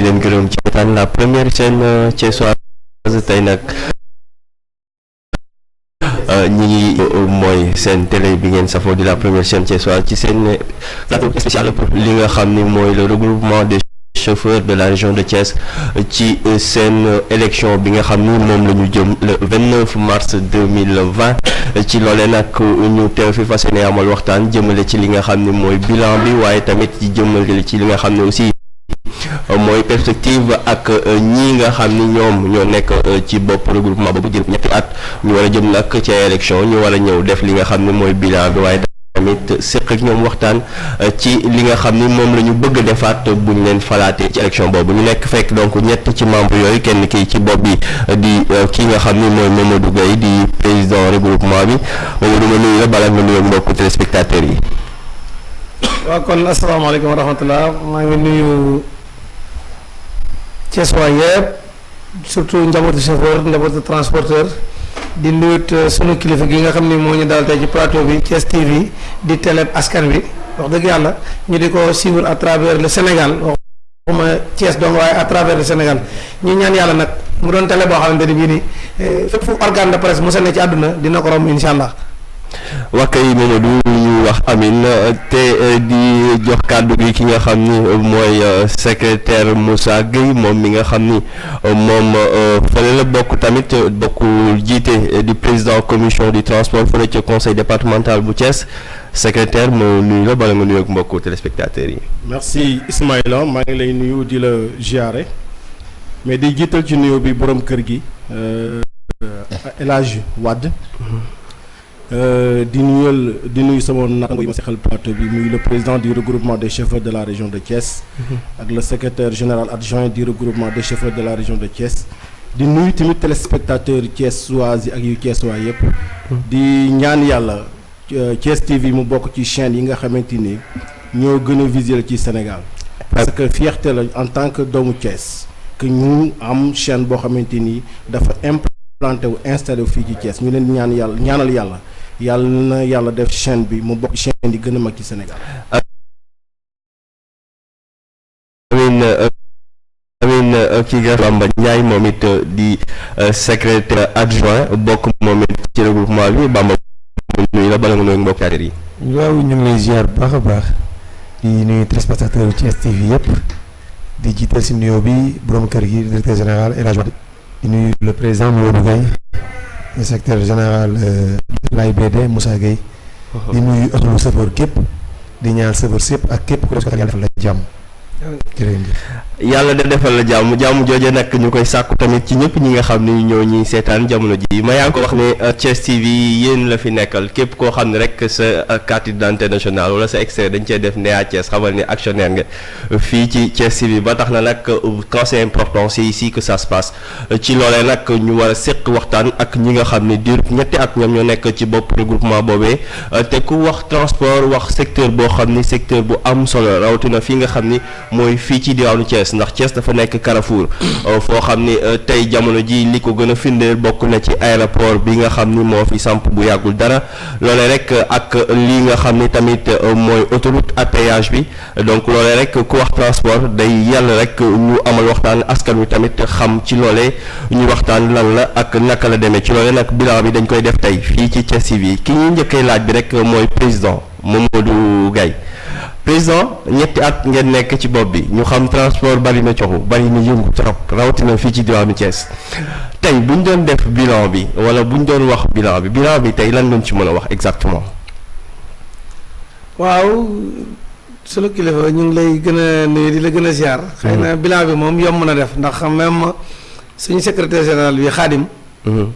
di leen gërëm ci waxtaan la première chaîne thiessoise tey nag ñi ngi mooy seen télé bi ngeen safoo di la première chaîne thiessoise ci seen plateau spécial pour li nga xam ni mooy le regroupement des chauffeurs de la région de Thiès ci seen élection bi nga xam ni moom la ñu jëm le 29 mars 2020 ci loolee nag ñu teew fi fas yéene amal waxtaan jëmale ci li nga xam ni mooy bilan bi waaye tamit ci jëmale ci li nga xam ne aussi mooy perspective ak ñii nga xam ni ñoom ñoo nekk ci bopp regroupement boobu jël ñetti at ñu war a jëm nag ci élection ñu war a ñëw def li nga xam ne mooy bilan bi waaye tamit séq ak ñoom waxtaan ci li nga xam ni moom la ñu bëgg a defaat bu ñu leen falaatee ci élection boobu ñu nekk fekk donc ñett ci membre yooyu kenn kii ci bopp bi di kii nga xam ni mooy Mamadou Gueye di président regroupement bi Mamadou ma nuyu la balaa nga nuyu mbokku téléspectateurs yi. waaw kon asalaamaaleykum wa rahmatulah maa ngi nuyu Thiès waa yëpp surtout njabootu chauffeur njabootu transporteur di nuyut sunu kilifa gi nga xam ni moo ñu daal tey ci plateau bi Thiès TV di télé askan bi wax dëgg yàlla ñu di ko suivre à travers le Sénégal waxuma Thiès donc waaye à travers le Sénégal ñu ñaan yàlla nag mu doon télé boo xamante ni bii nii fépp fu organe de presse mu ne ci àdduna dina ko romb incha allah. wakkay Mamadou ñu wax amin te di jox kàddu gi ki nga xam ni mooy secrétaire Moussa Gueye moom mi nga xam ni moom fële la bokk tamit bokk jiite di président commission du transport fële ca conseil départemental bu Thiès secrétaire moo nuyu la bala nga nuyu ak mbokku téléspectateurs yi. merci Ismaïla maa ngi lay nuyu di la ziare mais di jiital ci nuyu bi borom kër gi El Hadj Wade. di nuyu sama naataango yi ma seqal plateau bi muy le président du regroupement des chauffeurs de la région de Thiès. ak le secrétaire général adjoint du regroupement des chauffeurs de la région de Thiès. di nuyu tamit téléspectateurs thiessois yi ak yu thiessois yëpp. di ñaan yàlla Thiès TV mu bokk ci chaîne yi nga xamante ni ñoo gën a visuel ci Sénégal. parce que fierté la en tant que doomu Thiès que ñu am chaîne boo xamante ni dafa implanté wu installé wu fii ci Thiès ñu leen ñaanal yàlla. yàlla na yàlla def chaîne bi mu bokk chaîne yi gën a mag ci Sénégal. amiin kii nga Bamba Ndiaye moom it di secrétaire adjoint bokk moom it ci regroupement bi Bamba mu nuyu la bala nga nuyu mbokk yi. waaw ñu ngi lay ziar bu baax a baax di nuyu téléspectateur Thiès TV yëpp di jiital si nuyoo bi borom kër gi directeur général El Hadj Wade di nuyu le président Mamadou Gueye le secrétaire général de l'AIBD Moussa Gueye di nuyu ëxlu sëfoor képp di ñaan sëfoor sépp ak képp ku def yàlla defal la jàmm yàlla da defal la jàmm jooje nag ñu koy sàkku tamit ci ñëpp ñi nga xam ni ñoo ñuy seetaan jamono ji ma yaa ngi ko wax ne Thiès TV yéen la fi nekkal képp koo xam ne rek sa carte d'identité nationale wala sa extrait dañ cee def Nea Thiès xamal ni actionnaire nga fii ci Thiès TV ba tax na nag quand c'est important c'est ici que ça se passe ci loolee nag ñu war a séq waxtaan ak ñi nga xam ne diir ñetti at ñoom ñoo nekk ci bopp regroupement boobee te ku wax transport wax secteur boo xam ni secteur bu am solo rawatina fii nga xam ni mooy fii ci diwaanu Thiès ndax Thiès dafa nekk Carrefour foo xam ni tey jamono ji li ko gën a firndeel bokk na ci aéroport bi nga xam ni moo fi samp bu yàggul dara loolee rek ak lii nga xam ni tamit mooy autoroute à péage bi donc loolee rek ku wax transport day yàlla rek ñu amal waxtaan askan wi tamit xam ci loolee ñu waxtaan lan la ak naka la demee ci loolee nag bilan bi dañ koy def tey fii ci Thiès TV ki ñuy njëkkee laaj bi rek mooy président Mamadou Gueye président ñetti at ngeen nekk ci bopp bi ñu xam transport bari na coxu bari na yëngu trop rawatina fii ci diwaanu Thiès tey bu ñu doon def bilan bi wala bu ñu doon wax bilan bi tey lan lañ ci mën a wax exactement. waaw sunu kilifa ñu ngi lay gën a nuyu di la gën a ziar. xëy na bilan bi moom yomb na def ndax même suñu secrétaire général bi Khadim.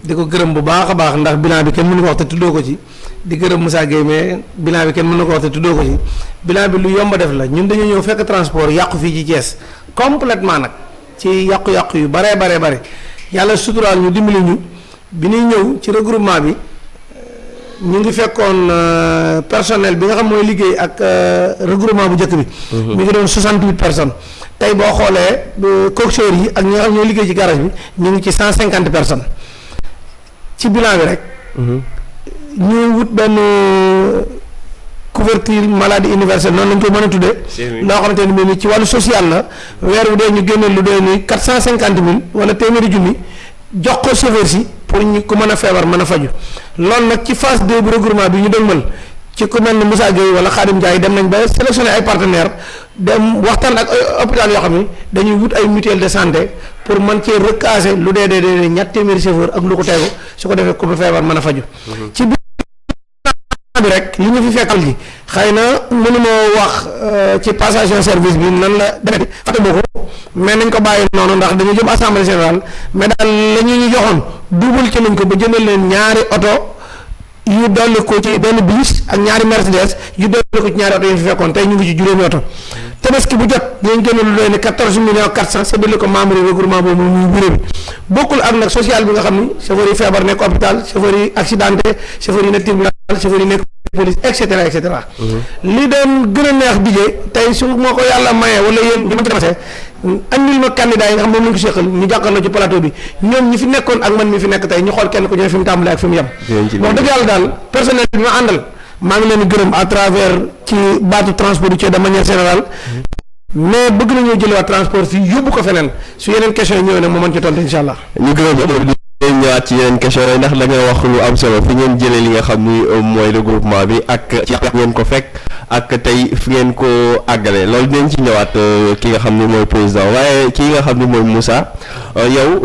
di ko gërëm bu baax a baax ndax bilan bi kenn mënu ko wax te tuddoo ko ci. di gërëm Moussa Gueye mais bilan bi kenn mën na ko wax te tuddoo ko ci bilan bi lu yomb def la ñun dañu ñëw fekk transport yàqu fii ci Thiès complètement nag ci yàqu-yàqu yu bare yàlla suturaal ñu dimbali ñu bi ñuy ñëw ci regroupement bi ñu ngi fekkoon personnel bi nga xam mooy liggéey ak regroupement bu njëkk bi. mi ngi doon 68 personnes tey boo xoolee coxeur yi ak ñi nga xam ñooy liggéey ci garage bi ñu ngi ci 150 personnes ci bilan bi rek. ñu wut benn couverture maladie universelle noonu lañ ko mën a tuddee. loo xamante ne bii nii ci wàllu social la weer bu dee ñu génne lu dee ni 450 000 wala téeméeri junni jox ko chauffeur si pour ñu ku mën a feebar mën a faju loolu nag ci phase 2 bu regroupement bi ñu dëgmal ci ku mel ni Moussa Gueye wala Khadim Ndiaye dem nañ ba sélectionné ay partenaires dem waxtaan ak hôpital yoo xam ni dañuy wut ay mutuelle de santé pour mën cee recaser lu dee ñett téeméeri chauffeur ak lu ko tegu su ko defee ku feebar mën a faju ci bi rek li ñu fi fekkal ji xëy na mënuma wax ci passation service bi nan la demee fàtte boo ko mais nañ ko bàyyi noonu ndax dañu jëm assemblée générale mais daal la ñu joxoon double ci nañ ko ba jëndal leen ñaari oto yu dolli ko ci benn bus ak ñaari Mercedes yu dolli ko ci ñaari oto yi fi fekkoon tey ñu ngi ci juróomi oto tabaski bu jot dinañ génne lu doy ne 14 millions 400 séddale ko membre yi regroupement boobu muy bureau bi bokkul ak nag social bi nga xam ni chauffeur yi feebar nekk hôpital chauffeur yi accidenté chauffeur yi nekk tribunal chauffeur yi nekk police et cetera et cetera. li doon gën a neex dijee tey su moo ko yàlla maye wala yéen ñu ma ci demasee andil ma candidat yi nga xam moom lañ ko seqal ñu jàkkaarloo ci plateau bi ñoom ñi fi nekkoon ak man mi fi nekk tey ñu xool kenn ku ne fi mu tàmbalee ak fi mu yem wax dëgg yàlla daal personnel bi ma àndal maa ngi leen di gërëm à travers ci baatu transport routier de manière générale mais bëgg nañoo jëlewaat transport fii yóbbu ko feneen su yeneen question yi ñëwee nag moo mën ci tontu incha allah. ñu gërëm ñëwaat ci yeneen question yi ndax da nga wax lu am solo fi ngeen jëlee li nga xam ni mooy regroupement bi ak ci ngeen ko fekk ak tey fi ngeen ko àggale loolu dinañ ci ñëwaat ki nga xam ni mooy président waaye ki nga xam ni mooy Moussa yow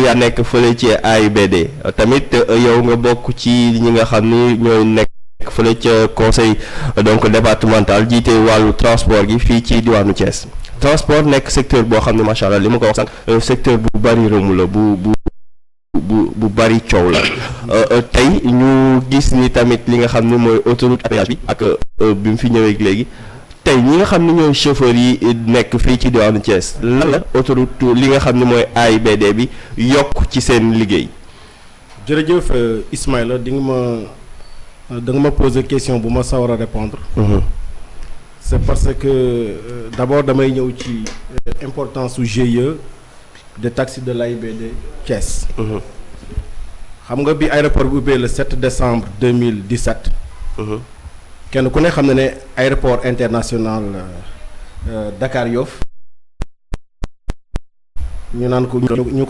yaa nekk fële ci AIBD tamit yow nga bokk ci ñi nga xam ni ñooy nekk fële ca conseil donc départemental jiite wàllu transport gi fii ci diwaanu Thiès transport nekk secteur boo xam ne macha allah li ma ko wax sànq secteur bu bari rëmu la bu bari coow la tey ñu gis ni tamit li nga xam ne mooy autoroute à péage bi ak bi mu fi ñëwee léegi tey ñi nga xam ne ñooy chauffeurs yi nekk fii ci diwaanu Thiès lan la autoroute li nga xam ne mooy AIBD bi yokk ci seen liggéey. jërëjëf Ismaïla da nga ma poser question bu ma sawar a répondre c'est parce que d'abord damay ñëw ci importance su GIE de taxi de l'AIBD Thiès. xam nga bi aéroport bi ubbee le 7 décembre 2017. kenn ku ne xam na ne aéroport international Dakar Yoff ñu naan ko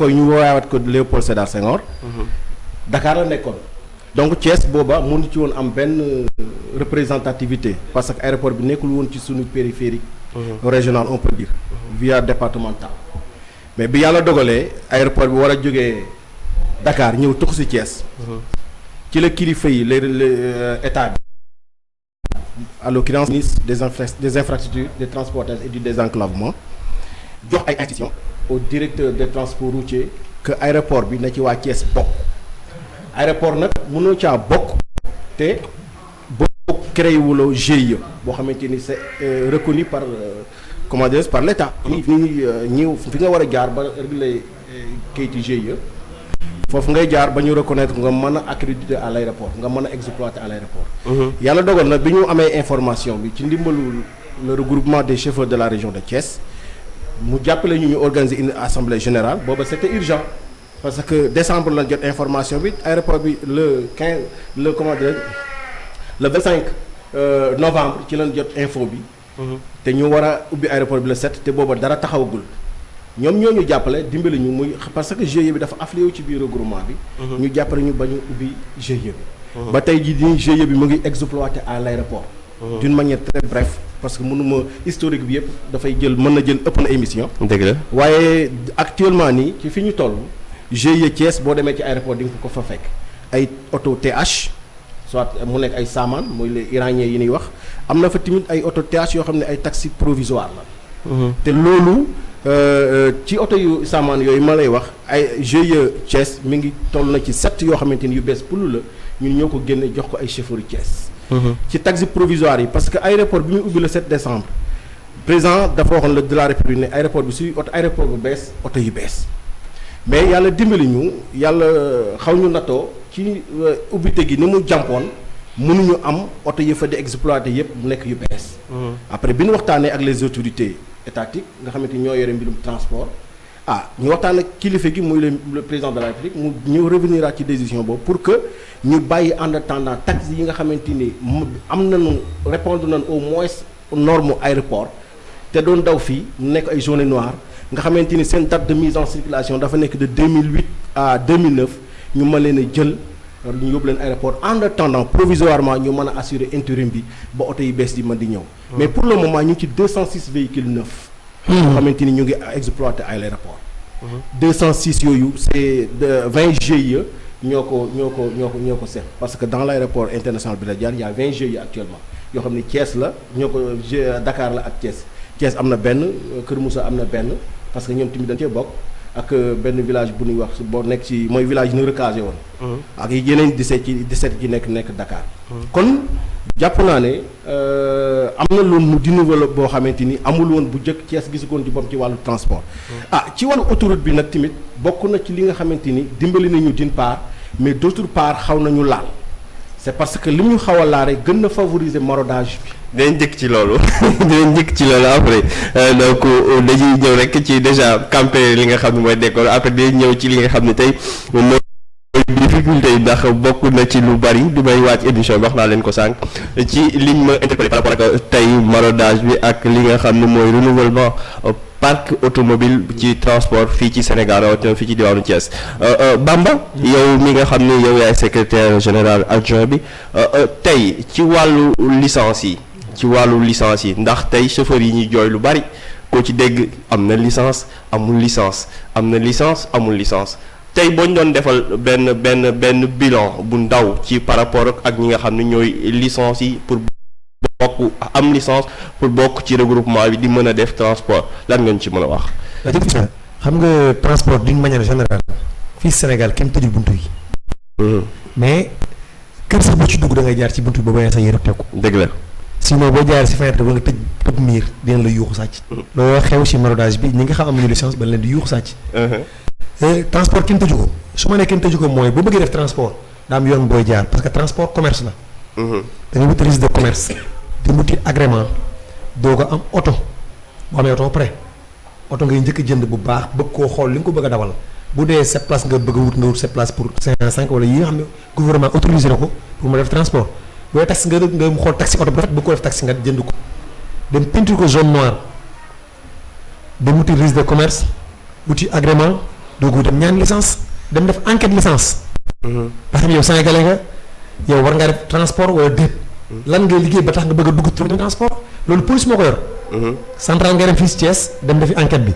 ñu woowaat ko Léopold Sédar Senghor. Dakar la nekkoon. donc Thiès booba mënu ci woon am benn représentativité parce que aéroport bi nekkul woon ci suñu périphérique. régional on peut dire. via départemental. mais bi yàlla dogalee aéroport bi war a jógee Dakar ñëw tuxu si Thiès. ci la kilifa yi état bi à l'occurrence ministre des infrastructures des transporteurs et du désenclavement jox ay instructions au directeur des transports routiers que aéroport bi na ci waa Thiès bokk. aéroport nag mënoo caa bokk te boo créé wuloo GIE boo xamante ni c'est reconnu par comment dire par l'État. ñëw fi nga war a jaar ba réguler kayitu GIE foofu ngay jaar ba ñu reconnaître nga mën a accréditer à l'aéroport nga mën a exploiter à l'aéroport. yàlla dogal na bi ñu amee information bi ci ndimbalu le regroupement des chauffeurs de la région de Thiès mu jàppale ñu organiser une assemblée générale booba c'était urgent. parce que décembre lañ jot information bi aéroport bi le 25 novembre ci lañ jot info bi. te ñu war a ubbi aéroport bi le 7 te booba dara taxawagul. ñoom ñoo ñu jàppale dimbali ñu muy parce que GIE bi dafa affilié ci biir regroupement bi. ñu jàppale ñu ba ñu ubbi GIE bi. ba tey jii nii GIE bi mu ngi exploité à l'aéroport. d'une manière très brève parce que mënuma historique bi yëpp dafay mën na jël ëpp na émission. dëgg la waaye actuellement nii ci fi ñu toll. GIE Thiès boo demee ci aéroport di nga ko fa fekk ay auto TH soit mu nekk ay Saman mooy les iraniens yi ñuy wax am na fa tamit ay auto TH yoo xam ne ay taxi provisoire la. te loolu ci auto yu Saman yooyu ma lay wax ay GIE Thiès mi ngi toll na ci 7 yoo xamante ni yu bees pulu la ñun ñoo ko génne jox ko ay chauffeurs yu Thiès. ci taxi provisoire yi parce que aéroport bi muy ubbi le 7 décembre président dafa waxoon de la République ne aéroport bi suy auto aéroport bu bees auto yu bees. mais yàlla dimbali ñu yàlla xaw ñu natoo ci ubbite gi ni mu jàmpoon mënuñu am oto yi fa di exploité yëpp mu nekk yu bees. après bi ñu waxtaanee ak les autorités étatiques nga xamante ni ñoo yore mbirum transport ñu waxtaan ak kilifa gi muy le président de la République mu ñëw revenir ci décision boobu pour que ñu bàyyi en attendant taxi yi nga xamante ni am nañu répondre nañ au moins norme aéroport te doon daw fii mu nekk ay zone noire nga xamante ni seen date de mise en circulation dafa nekk de 2008 à 2009 ñu mën leen a jël ñu yóbbu leen aéroport en attendant provisoirement ñu mën a assurer intérim bi ba oto yi bees yi mën di ñëw. mais pour le moment ñu ngi ci 206 véhicules neufs. yoo xamante ni ñu ngi exploité à l'aéroport. 206 yooyu c'est de 20 GIE ñoo ko seet parce que dans l'aéroport international Blaise Diagne y a 20 GIE actuellement yoo xam ni Thiès la ñoo ko Dakar la ak Thiès am na benn Kër Moussa am na benn parce que ñoom tamit dañ cee bokk ak benn village bu ñuy wax boo nekk ci mooy village yi ñu recasé woon. ak yeneen 17 yi nekk Dakar. kon jàpp naa ne am na loolu di nouveau boo xamante ni amul woon bu njëkk Thiès gisagoon ci boppam ci wàllu transport. ci wàllu autoroute bi nag tamit bokk na ci li nga xamante ni dimbali nañu d'une part mais d'autre part xaw nañu laal c'est parce que li ñu xaw a laal rek gën na favoriser maraudage bi. dinañ njëkk ci loolu après donc dañuy ñëw rek ci déjà campé li nga xam ne mooy décor après dañuy ñëw ci li nga xam ne tey mooy difficulté yi ndax bokk na ci lu bari di may wàcc émission bi wax naa leen ko sànq ci liñ ma interpellé par rapport ak tey maraudage bi ak li nga xam ne mooy renouvellement parc automobile ci transport fii ci Sénégal rawatina fii ci diwaanu Thiès Bamba yow mi nga xam ne yow yaay secrétaire général adjoint bi tey ci wàllu licence yi ndax tey chauffeur yi ñuy jooy lu bari koo ci dégg am na licence amul licence am na licence amul licence tey boo ñu doon defal benn bilan bu ndaw ci par rapport ak ñi nga xam ne ñooy licence yi pour bokk am licence pour bokk ci regroupement bi di mën a def transport lan nga ñu ci mën a wax. xam nga transport d'une manière générale fii Sénégal kenn tëjul buntu yi. mais kër sax boo ci dugg da ngay jaar ci buntu bi ba bañ a sa yére tegu. dëgg la sinon boo jaar si fenêtre ba nga tëj miir dina la yuuxu sàcc. loolu xew si maraudage bi ñi nga xam amuñu licence ba leen di yuuxu sàcc. transport kenn tëju ko su ma nee kenn tëju ko mooy boo bëggee def transport daa am yoon booy jaar parce que transport commerce la. da nga wuti registre de commerce. di wuti agrément doo ko am oto boo amee oto pare oto ngay njëkk jënd bu baax bëgg koo xool li nga ko bëgg a dawal bu dee 7 places nga bëgg a wut 7 places pour 5 wala yi nga xam ne gouvernement autorisé na ko pour mu def transport bu dee taxi nga xool taxi oto bu rafet bëgg ko def taxi nga jënd ko dem peinture ko zone noire dem wuti registre de commerce wuti agrément doo ko dem ñaan licence dem def enquête licence. parce que yow Sénégalais nga yow war ngaa def transport wala déet. lan ngay liggéey ba tax nga bëgg a dugg transport loolu police moo ko yor. central nga dem fii si Thiès dem defi enquête bi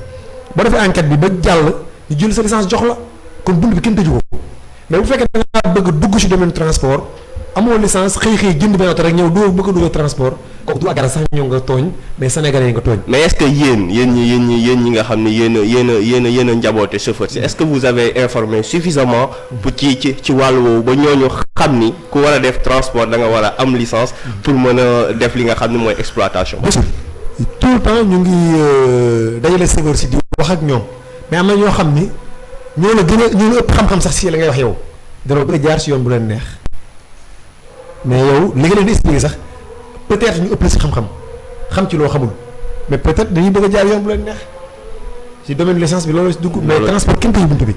boo defee enquête bi ba jàll ñu jël sa licence jox la kon bunt bi kenn tëju ko mais bu fekkee da ngaa bëgg a dugg si domaine transport amoo licence xëy jënd benn oto rek ñëw doo bëgg a dugg transport kooku du agara sax ñëw nga tooñ mais sénégalais yi nga tooñ. mais est-ce que yéen ñi nga xam ne yéen a njaboote chauffeur si est-ce que vous avez informé suffisamment pour ci wàllu woowu ba ñooñu xam ni ku war a def transport da nga war a am licence pour mën a def li nga xam ne mooy exploitation. tout le temps ñu ngi dajale chauffeur si di wax ak ñoom mais am na ñoo xam ni ñoo la ëpp xam-xam sax si la ngay wax yow dana bëgg a jaar si yoon bu leen neex mais yow li nga leen di expliquer sax peut-être ñu ëpp la si xam-xam xam ci loo xamul mais peut-être dañuy bëgg a jaar yoon bu leen neex si domaine licence bi loolu si dugg mais transport kenn tëju buntu bi.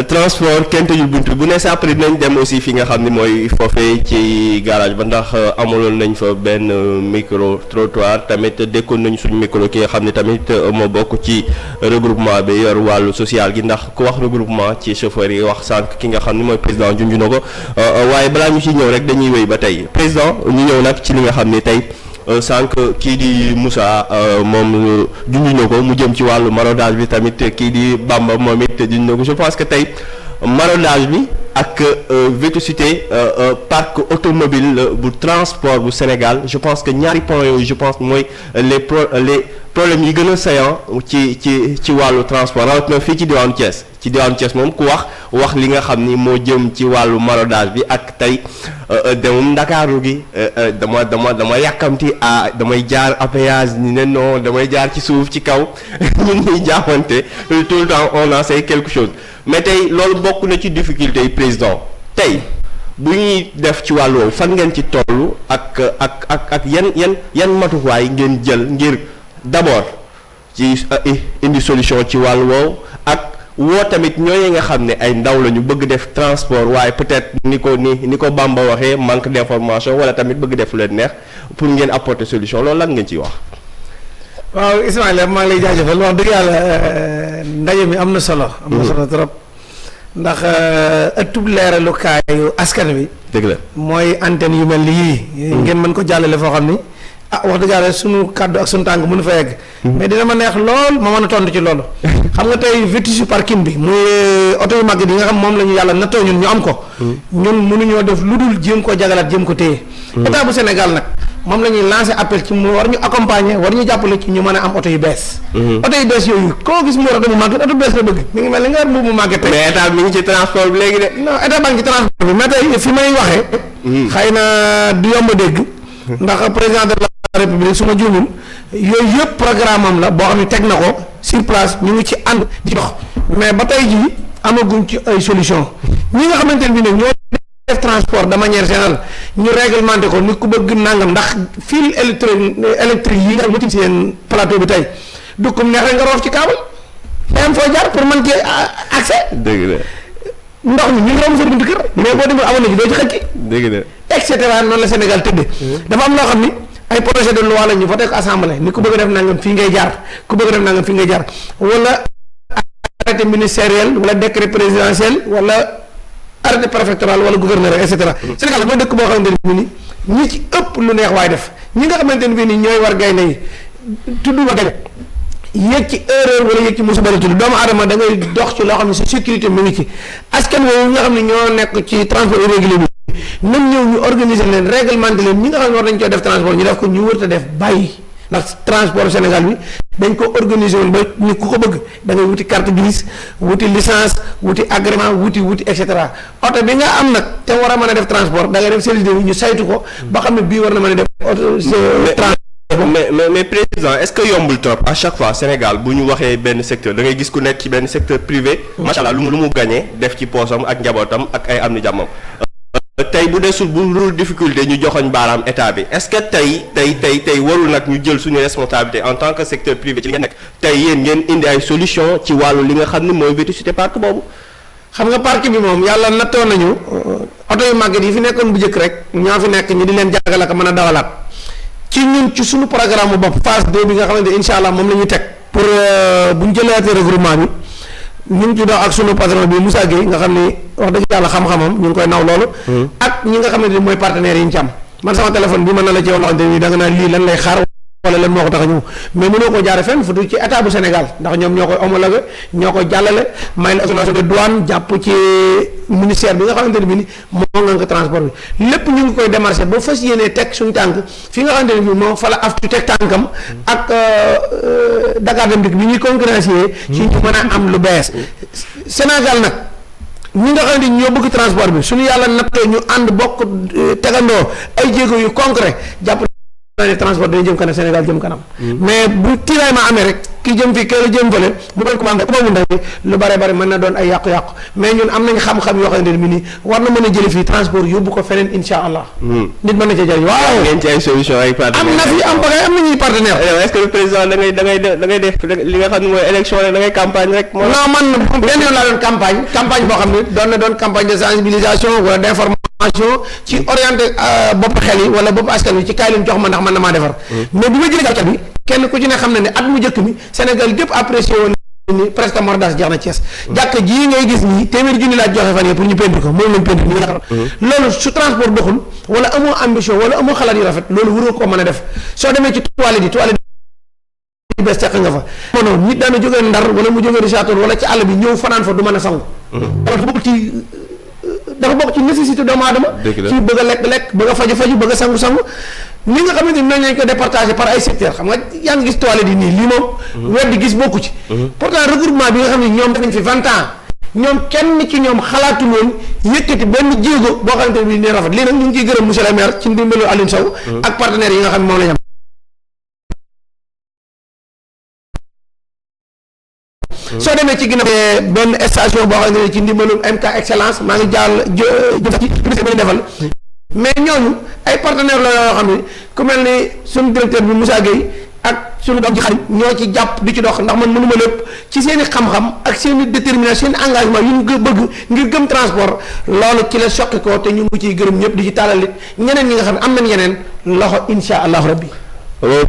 transport kenn tëjul buntu bu ne sa après dinañ dem aussi fi nga xam ni mooy foofee ci garage ba ndax amaloon nañ fa benn micro trottoir tamit dékkoon nañ suñu micro ki nga xam ne tamit moo bokk ci regroupement bi yor wàllu social gi ndax ku wax regroupement ci chauffeur yi wax sànq ki nga xam ni mooy président junj na ko waaye balaa ñu ci ñëw rek dañuy wéy ba tey président ñu ñëw nag ci li nga xam ni tey sànq kii di Moussa moom junj na ko mu jëm ci wàllu maraudage bi tamit kii di Bamba moom it junj na ko je pense que tey maraudage bi ak vétusté parc automobile bu transport bu Sénégal je pense que ñaari points yooyu je pense mooy les problèmes yi gën a saillant ci wàllu transport rawatina fii ci diwaanu Thiès moom ku wax li nga xam ni moo jëm ci wàllu maraudage bi ak tey demum Ndakaaru gi dama yàkkamti damay jaar péage ni ne non damay jaar ci suuf ci kaw ñun ñuy jaamante tout le temps on essaie quelque chose mais tey loolu bokk na ci difficulté yi président tey bu ñuy def ci wàllu woowu fan ngeen ci toll ak yan matuwaay ngeen jël ngir d'abord ci indi solution ci wàllu woowu woo tamit ñooñu nga xam ne ay ndaw la ñu bëgg def transport waaye peut-être ni ko Bamba waxee manque d'information wala tamit bëgg def lu leen neex pour ngeen apporter solution loolu lan ngeen ciy wax. waaw Ismaïla maa ngi lay jaajëfal wax dëgg yàlla ndaje mi am na solo. am na solo trop ndax ëttub leeralukaayu askan wi. dëgg la mooy antenne yu mel ni yii. ngeen mën ko jàllale foo xam ni. wax dëgg yàlla sunu kàddu ak sunu tànk mënu fa yegg. mais dina ma neex lool ma mën a tontu ci loolu. xam nga tey vétusté parking bi muy oto yu mag yi nga xam moom la ñu yàlla nattoo ñun ñu am ko. ñun mënuñoo def lu dul jéem ko jagalaat jéem ko téye. état bu Sénégal nag moom la ñuy lancer appel ci mu war ñu accompagner war ñu jàppale ci ñu mën a am oto yu bees. oto yu bees yooyu koo gis mu war a dem mu màgget oto bees la bëgg mi ngi mel ni nga war mu màgget tey. mais état mi ngi ci transport bi léegi de. non état baa ngi ci transport bi mais tey fi may waxee. xëy na du yomb a dégg. ndax président de la république su ma juumul yooyu yëpp programme am la boo xam ne teg na ko sur place ñu ngi ci ànd di dox mais ba tey jii amaguñ ci ay solution ñi nga xamante ne bii nag ñoo def transport de manière générale ñu réglementé ko ni ku bëgg nangam ndax fil électrique yi nga xam ne seen plateau bi tey du ko neex rek nga roof ci câble am foo jaar pour mën cee accès. dëgg la. ndox mi ñu ngi romb sa buntu kër mais boo demee amoon na ci doo ci xëcc. dëgg la. et cetera noonu la Sénégal tëddee. dafa am loo xam ni ay projet de loi la ñu voté ko assemblée ni ku bëgg a def nangam fii ngay jaar ku bëgg a def nangam fii ngay jaar wala arrêté ministériel wala décret présidentiel wala arrêté préfectoral wala gouverneur et cetera. Sénégal mooy dëkk boo xamante ne bii ñi ci ëpp lu neex waay def ñi nga xamante ne bii nii ñooy war gaynde yi tudd ma gaynde yéeg ci erreur wala yéeg ci musiba la tudd doomu aadama da ngay dox ci loo xam ne sa sécurité mi ngi ci askan woowu nga xam ne ñoo nekk ci transport irrégulier bi même ñëw ñu organiser leen réglementer leen ñi nga xam ne war nañ coo def transport ñu def ko ñu wërta def bàyyi ndax transport Sénégal bi dañ ko organiser woon ba ni ku ko bëgg da ngay wuti carte grise wuti licence wuti agrément wuti et cetera oto bi nga am nag te war a mën a def transport da ngay def service bi ñu saytu ko ba xam ne bii war na mën a def oto mais président est-ce que yombul trop à chaque fois Sénégal bu ñu waxee benn secteur da ngay gis ku nekk ci benn secteur privé macha allah lu mu gagné def ci poosam ak njabootam ak ay am ni jàmmam tey bu desul bu dul difficulté ñu joxoñ baaraam état bi est-ce que tey warul nag ñu jël suñu responsabilité en tant que secteur privé ci li ngeen nekk tey yéen ngeen indi ay solution ci wàllu li nga xam ne mooy vétusté parc boobu. xam nga parc bi moom yàlla nattoon nañu oto yu màgget yi fi nekkoon bu njëkk rek ñoo fi nekk ñi di leen jàngal ak mën a dawalaat ci ñun ci suñu programme bopp phase 2 bi nga xamante ne incha allah moom la ñuy teg pour bu ñu jëlaatee regroupement bi ñu ngi ci dox ak sunu patron bi Moussa Gueye nga xam ni wax dëgg yàlla xam-xamam ñu ngi koy naw loolu. ak ñi nga xamante ni mooy partenaires yi ñu ci am man sama téléphone bi mën na la ci wax da nga naan lii lan lay xaar wala lan moo ko tax a ñëw mais mënoo ko jaare fenn fu du ci état bu Sénégal ndax ñoom ñoo koy homologué ñoo koy jàllale may la autorisation de douane jàpp ci ministère bi nga xamante ne bi ni moo nga ko transport bi lépp ñu ngi koy démarché ba fas yéenee teg suñu tànk fi nga xamante ne bi moo fa la aftu teg tànkam ak Dakar Dem Dikk bi ñuy concurrencier ci ñu mën a am lu bees Sénégal nag ñi nga xamante ni ñoo bëgg transport bi suñu yàlla nattoo ñu ànd bokk tegandoo ay jéego yu concret jàpp ne transport dañu jëm kanam Sénégal jëm kanam mais bu tiraillement amee rek ki jëm fii kër jëm fële bu bañ ko baax ku boobu ndaw lu bare bare mën na doon ay yàqu-yàqu mais ñun am nañ xam-xam yoo xamante ne bi nii war na mën a jële fii transport yóbbu ko feneen insha allah nit mën na cee jëriñ waaw ngeen ci ay solution ay partenaires am na fi am bagay am nañuy partenaire est-ce que le président da ngay def li nga xam ne mooy élection rek da ngay campagne rek non man benn yoon laa doon campagne boo xam ne doon na doon campagne de sensibilisation wala d'information ci orienté bopp xel yi wala bopp askan wi ci kaay leen jox ma ndax man na maa defar mais bi ma jëlee jàkka bi kenn ku ci ne xam na ne at mu njëkk mi Sénégal gépp apprécié woon ni presque mordas jeex na Thiès jàkka jii ngay gis nii téeméer junni laa joxe fan yi pour ñu peinture ko moom lañ peinture ñu yaakaar loolu su transport doxul wala amoo ambition wala amoo xalaat yu rafet loolu waroo koo mën a def soo demee ci toilette yi bees teq nga fa non nit daana jógee Ndar wala mu jógee Richard-Toll wala ci àll bi ñëw fanaan fa du mën a sangu dafa bokk ci nécessité doomu aadama ci bëgg a lekk bëgg a faju bëgg a sangu ni nga xamante ni noonu lañ ko départagé par ay secteurs xam nga yaa ngi gis toilette yi nii lii moom weddi gis bokku ci pourtant regroupement bi nga xam ne ñoom def nañ fi 20 ans ñoom kenn ci ñoom xalaatu loon yëkkati benn jéego boo xamante ni ne rafet lii nag ñu ngi ciy gërëm monsieur le maire ci ndimbalu Alioune Sow ak partenaires yi nga xam ne moom la ñu am soo demee ci ginnaaw benn station boo xam ne ci ndimbalu MK Excellence maa ngi jàll jëf ci ministère bi ñu defal mais ñooñu ay partenaires la yoo xam ne ku mel ni suñu directeur bi Moussa Gueye ak suñu doom ji xarit ñoo ci jàpp di ci dox ndax man mënuma lépp ci seen i xam-xam ak seen i détermination seen i engagement yu ñu bëgg ngir gëm transport loolu ci la soqi ko te ñu ngi ciy gërëm ñëpp di ci tàllal it ñeneen ñi nga xam ne am nañ yeneen loxo insha allahu rabbi.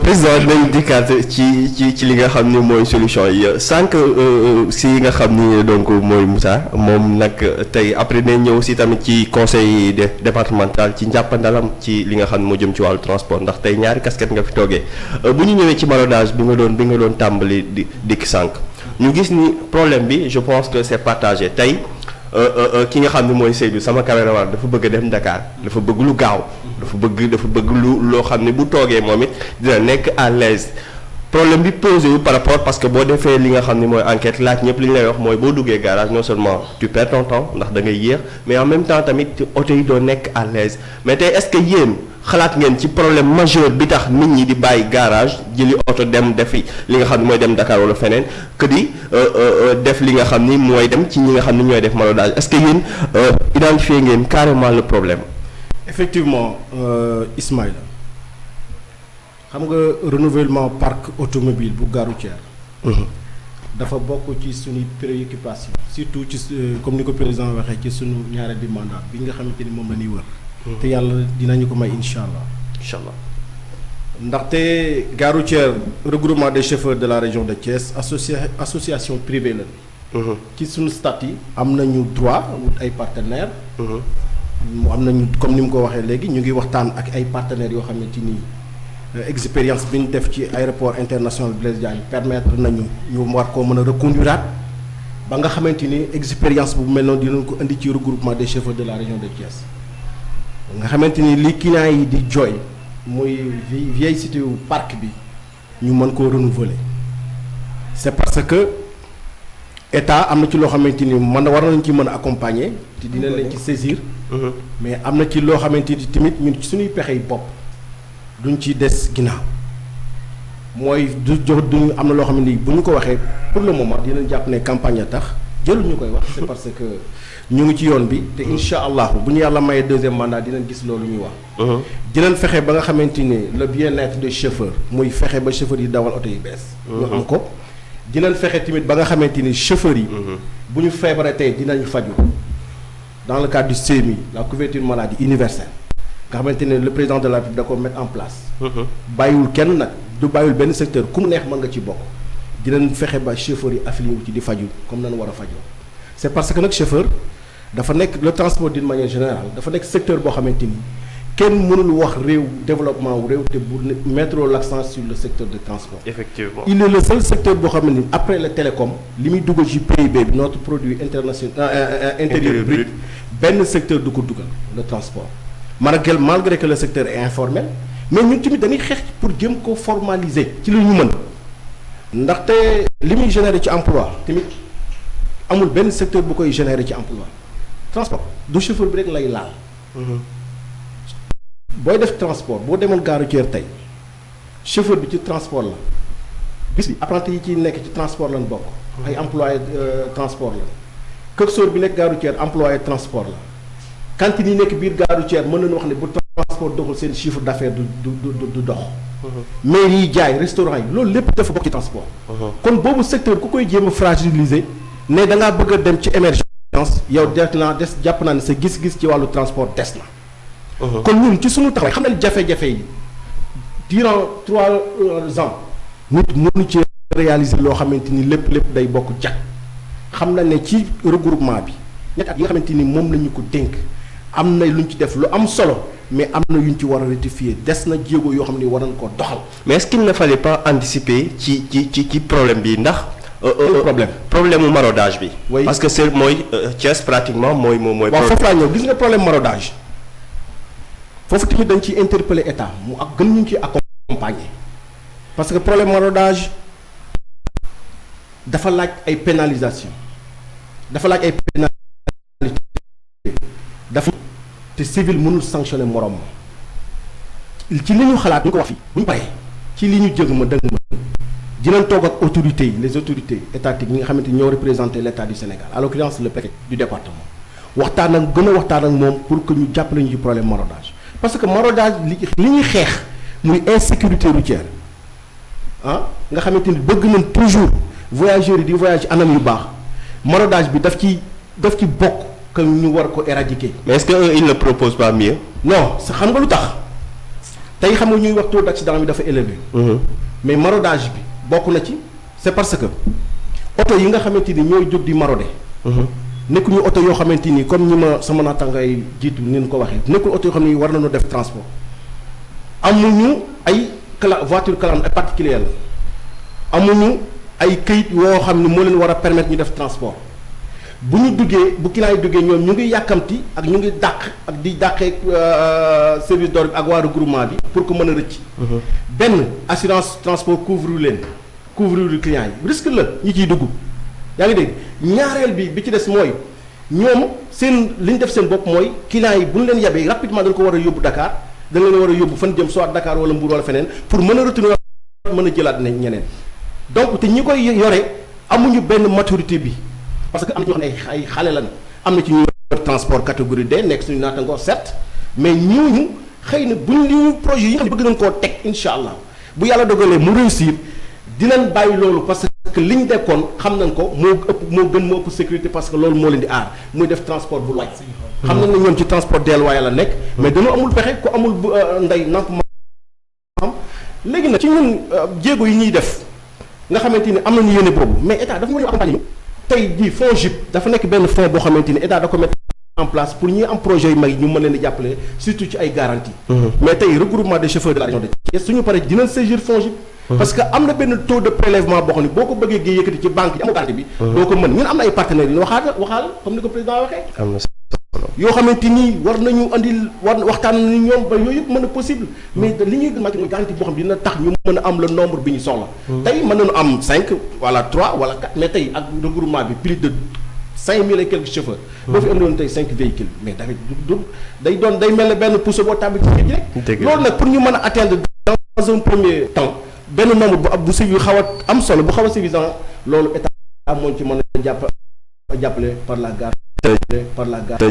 président dinañ dikkaat ci li nga xam ni mooy solution yi sànq si nga xam ni donc mooy Moussa moom nag tey après ne ñëw si tamit ci conseil départemental ci njàppandalam ci li nga xam ne moo jëm ci wàllu transport ndax tey ñaari casquette nga fi toogee bu ñu ñëwee ci maraudage bi nga doon tàmbali dikk sànq ñu gis ni problème bi je pense que c'est partagé tey ki nga xam ne mooy Seydou sama caméraman dafa bëgg a dem Dakar dafa bëgg lu gaaw dafa bëgg loo xam ne bu toogee moom it dina nekk à l'aise problème bi posé wu par rapport parce que boo defee li nga xam ne mooy enquête laaj ñëpp li ñu lay wax mooy boo duggee garage non seulement tu perds ton temps ndax da ngay yéex mais en même temps tamit oto yi doo nekk à l'aise mais tey est-ce que yéen xalaat ngeen ci problème majeur bi tax nit ñi di bàyyi garage jëli oto dem defi li nga xam ne mooy dem Dakar wala feneen que di def li nga xam ni mooy dem ci ñi nga xam ni ñooy def maraudage est-ce que yéen identifier ngeen carrément le problème. effectivement Ismaïla xam nga renouvellement parc automobile bu gare routière dafa bokk ci suñuy préoccupation surtout ci comme ni ko président waxee ci suñu ñaareelu mandat bi nga xamante ni moom la ñuy wër. te yàlla dinañu ko may incha allah. incha allah ndaxte gare routière regroupement des chauffeurs de la région de Thiès association privée la. ci suñu statut am nañu droit wut ay partenaires. mu am nañu comme ni mu ko waxee léegi ñu ngi waxtaan ak ay partenaires yoo xamante ni expérience bi ñu def ci aéroport international Blaise Diagne permettre nañu ñu war koo mën a reconduire ba nga xamante ni expérience bu mel noonu dinañ ko indi ci regroupement des chauffeurs de la région de Thiès. nga xamante ni li clients yi di jooy muy vieille cité wu parc bi ñu mën koo renouveler c'est parce que état am na ci loo xamante ni war nañ ci mën a accompagner te dina leen ci saisir. mais am na ci loo xamante ni tamit ñun ci suñuy pexe yi bopp duñ ci des ginnaaw mooy du am na loo xam ne bu ñu ko waxee pour le moment dinañ jàpp ne campagne a tax jëlu ñu koy wax c'est parce que ñu ngi ci yoon bi te incha allah bu ñu yàlla mayee deuxième mandat dinañ gis loolu ñuy wax. dinañ fexe ba nga xamante ni le bien-être des chauffeurs muy fexe ba chauffeurs yi dawal oto yi bees. ñu am ko dinañ fexe tamit ba nga xamante ni chauffeurs yi. bu ñu feebaree tey dinañ faju dans le cadre du CMI la couverture maladie universelle nga xamante ne le président de la République da ko mettre en place. bàyyiwul kenn nag du bàyyiwul benn secteur ku mu neex mën nga ci bokk dinañ fexe ba chauffeurs yi affilié wu ci di faju comme nañu war a fajoo c'est parce que nag chauffeur dafa nekk le transport d'une manière générale dafa nekk secteur boo xamante ni kenn mënul wax réew développement wu réew te bu mettre l'accent sur le secteur de transport. effectivement il est le seul secteur boo xam ne ni après le télécom li muy dugal ci PIB bi notre produit international intérieur brut benn secteur du ko dugal le transport malgré que le secteur est informel mais ñun tamit dañuy xeex pour jëm ko formaliser ci li ñu mën ndaxte li muy générer ci emploi tamit amul benn secteur bu koy générer ci emploi transport du chauffeur bi rek lay laal. booy def transport boo demoon gare routière tey chauffeur bi ci transport la bis bi apprenti yi ci nekk ci transport lañ bokk. ay employé transport la coxeur bi nekk gare routière employé transport la cantine yi nekk biir gare routière mën nañu wax ne bu transport doxul seen chiffre d'affaires du dox. mairie yi jaay restaurant yi loolu lépp dafa bokk ci transport. kon boobu secteur ku koy jéem a fragiliser ne da ngaa bëgg a dem ci émergence yow jàpp naa ne sa gis-gis ci wàllu transport des na. kon ñun ci suñu taxawaay xam nañ jafe-jafe yi durant 3 ans nit mënu ci réaliser loo xamante ni lépp day bokk jag xam na ne ci regroupement bi ñetti at yi nga xamante ni moom la ñu ko dénk am na lu ñu ci def lu am solo mais am na yu ñu ci war a rectifier des na jéego yoo xam ne war nañ koo doxal. mais est-ce qu'il ne fallait pas anticiper ci problème bi ndax. problème mu maraudage bi. oui parce que c'est mooy Thiès pratiquement mooy. waaw foofu laa ñëw gis nga problème maraudage. foofu tamit dañ ciy interpeller état mu ak gën ñu ci accompagner parce que problème maraudage dafa laaj ay pénalisation dafa laaj ay pénalité dafa te civil mënul sanctionner morom ci li ñu xalaat ñu ko wax fii bu ñu paree ci li ñu jëg ma dëgg ma dinañ toog ak autorités yi les autorités étatiques ñi nga xamante ni ñoo représenté l'état du Sénégal à l'occurrence le préfet du département waxtaan ak moom pour que ñu jàppale ñu ci problème maraudage parce que maraudage li ñuy xeex muy insécurité routière nga xamante ni bëgg nañ toujours voyageurs yi di voyage anam yu baax maraudage bi daf ci bokk que ñu war ko éradiquer. mais est-ce que il ne propose pas mieux. non xam nga lu tax tey xam nga ñuy wax taux d'accident bi dafa élevé. mais maraudage bi bokk na ci c'est parce que oto yi nga xamante ni ñooy jóg di marauder. nekkuñu oto yoo xamante ni comme ñi ma sama naataangay jiitu ni ñu ko waxee nekkul oto yoo xam ne war nañoo def transport amuñu ay voiture classe particulière la amuñu ay këyit yoo xam ne moo leen war a permettre ñu def transport bu ñu duggee bu client yi duggee ñoom ñu ngi yàkkamti ak ñu ngi dàq ak di dàqee service d'ordre bi ak waa regroupement bi pour que mën a rëcc. benn assurance transport couvrir client yi risque la ñi ciy dugg. yaa ngi dégg ñaareel bi ci des mooy ñoom seen li ñu def seen bopp mooy clients yi bu ñu leen yabee rapidement dañ ko war a yóbbu Dakar dañ leen war a yóbbu fan jëm soit Dakar wala Mbour wala feneen pour mën a retourner mën a jëlaat ne ñeneen donc te ñi koy yore amuñu benn maturité bi parce que am na ñoo xam ne ay xale lañ am na ci ñu yor transport catégorie D nekk suñu naatangoo certes mais ñooñu xëy na buñ li ñu projet yi nga xam ne bëgg nañ koo teg incha allah bu yàlla dogalee mu réussir dinañ bàyyi loolu parce que li ñu dekkoon xam nañ ko moo ëpp sécurité parce que loolu moo leen di aar muy def transport bu laaj. xam nañ ne ñoom ci transport delluwaay la nekk. mais dañoo amul pexe ku amul ndey namp ma léegi nag ci ñun jéego yi ñuy def nga xamante ni am nañu yéene boobu mais état dafa mën a accompagner tey jii FONGIP dafa nekk benn fonds boo xamante ni état da ko mettre en place pour ñi am projet yu mag yi ñu mën leen di jàppale surtout ci ay garanties. mais tey regroupement des chauffeurs de la région de Thiès suñu paree dinañ saisir FONGIP. parce que am na benn taux de prélèvement boo xam ne boo ko bëggee gi yëkkati ci banque yi amul garantie bi. doo ko mën ñun am na ay partenaires yi waxaal comme ni ko président waxee. am na solo yoo xamante ni war nañu andil waxtaan nañu ñoom ba yooyu yëpp mën a possible. mais li ñuy gën a mooy garantie boo xam ne dina tax ñu mën a am le nombre bi ñu soxla. tey mën nañu am 5 wala 3 wala 4 mais tey ak regroupement bi plus de 5000 et quelques chauffeurs. boo fi andoon tey 5 véhicules mais tamit day mel ne benn pousse boo tàbbi ci géej rek. loolu nag pour ñu mën a atteindre dans un premier temps. benn nombre bu suivi xaw a am solo bu xaw a suffisant loolu état moo ci mën a jàppale par la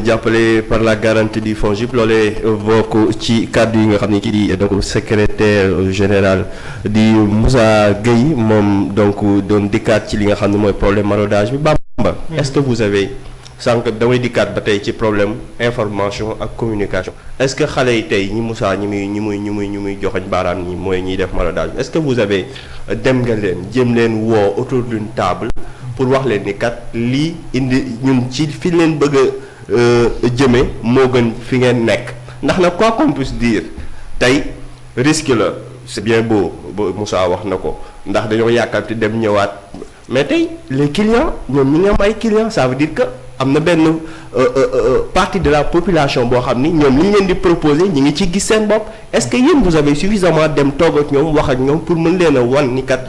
jàppale par la garantie du FONGIP loolee bokk ci kàddu yi nga xam ne kii di donc secrétaire général di Moussa Gueye moom donc doon dikkaat ci li nga xam ne mooy problème maraudage bi Bamba. est-ce que vous avez sànq damay dikkaat ba tey ci problème information ak communication est-ce que xale yi tey ñi Moussa ñi muy joxoñ baaraam ñi mooy ñiy def maraudage est-ce que vous avez dem nga leen jëm leen woo autour d'une table pour wax leen ni kat lii indi ñun ci fi leen bëgg a jëme moo gën fi ngeen nekk ndax nag quoi qu'on puisse dire tey risque la c'est bien beau Moussa wax na ko ndax dañoo yàkkamti dem ñëwaat mais tey les clients ñoom ñi ngi am ay clients ça veut dire que am na benn partie de la population boo xam ni ñoom li ñu leen di proposer ñi ngi ci gis seen bopp est-ce que yéen vous avez suffisamment dem toog ak ñoom wax ak ñoom pour mën leen a wan ni kat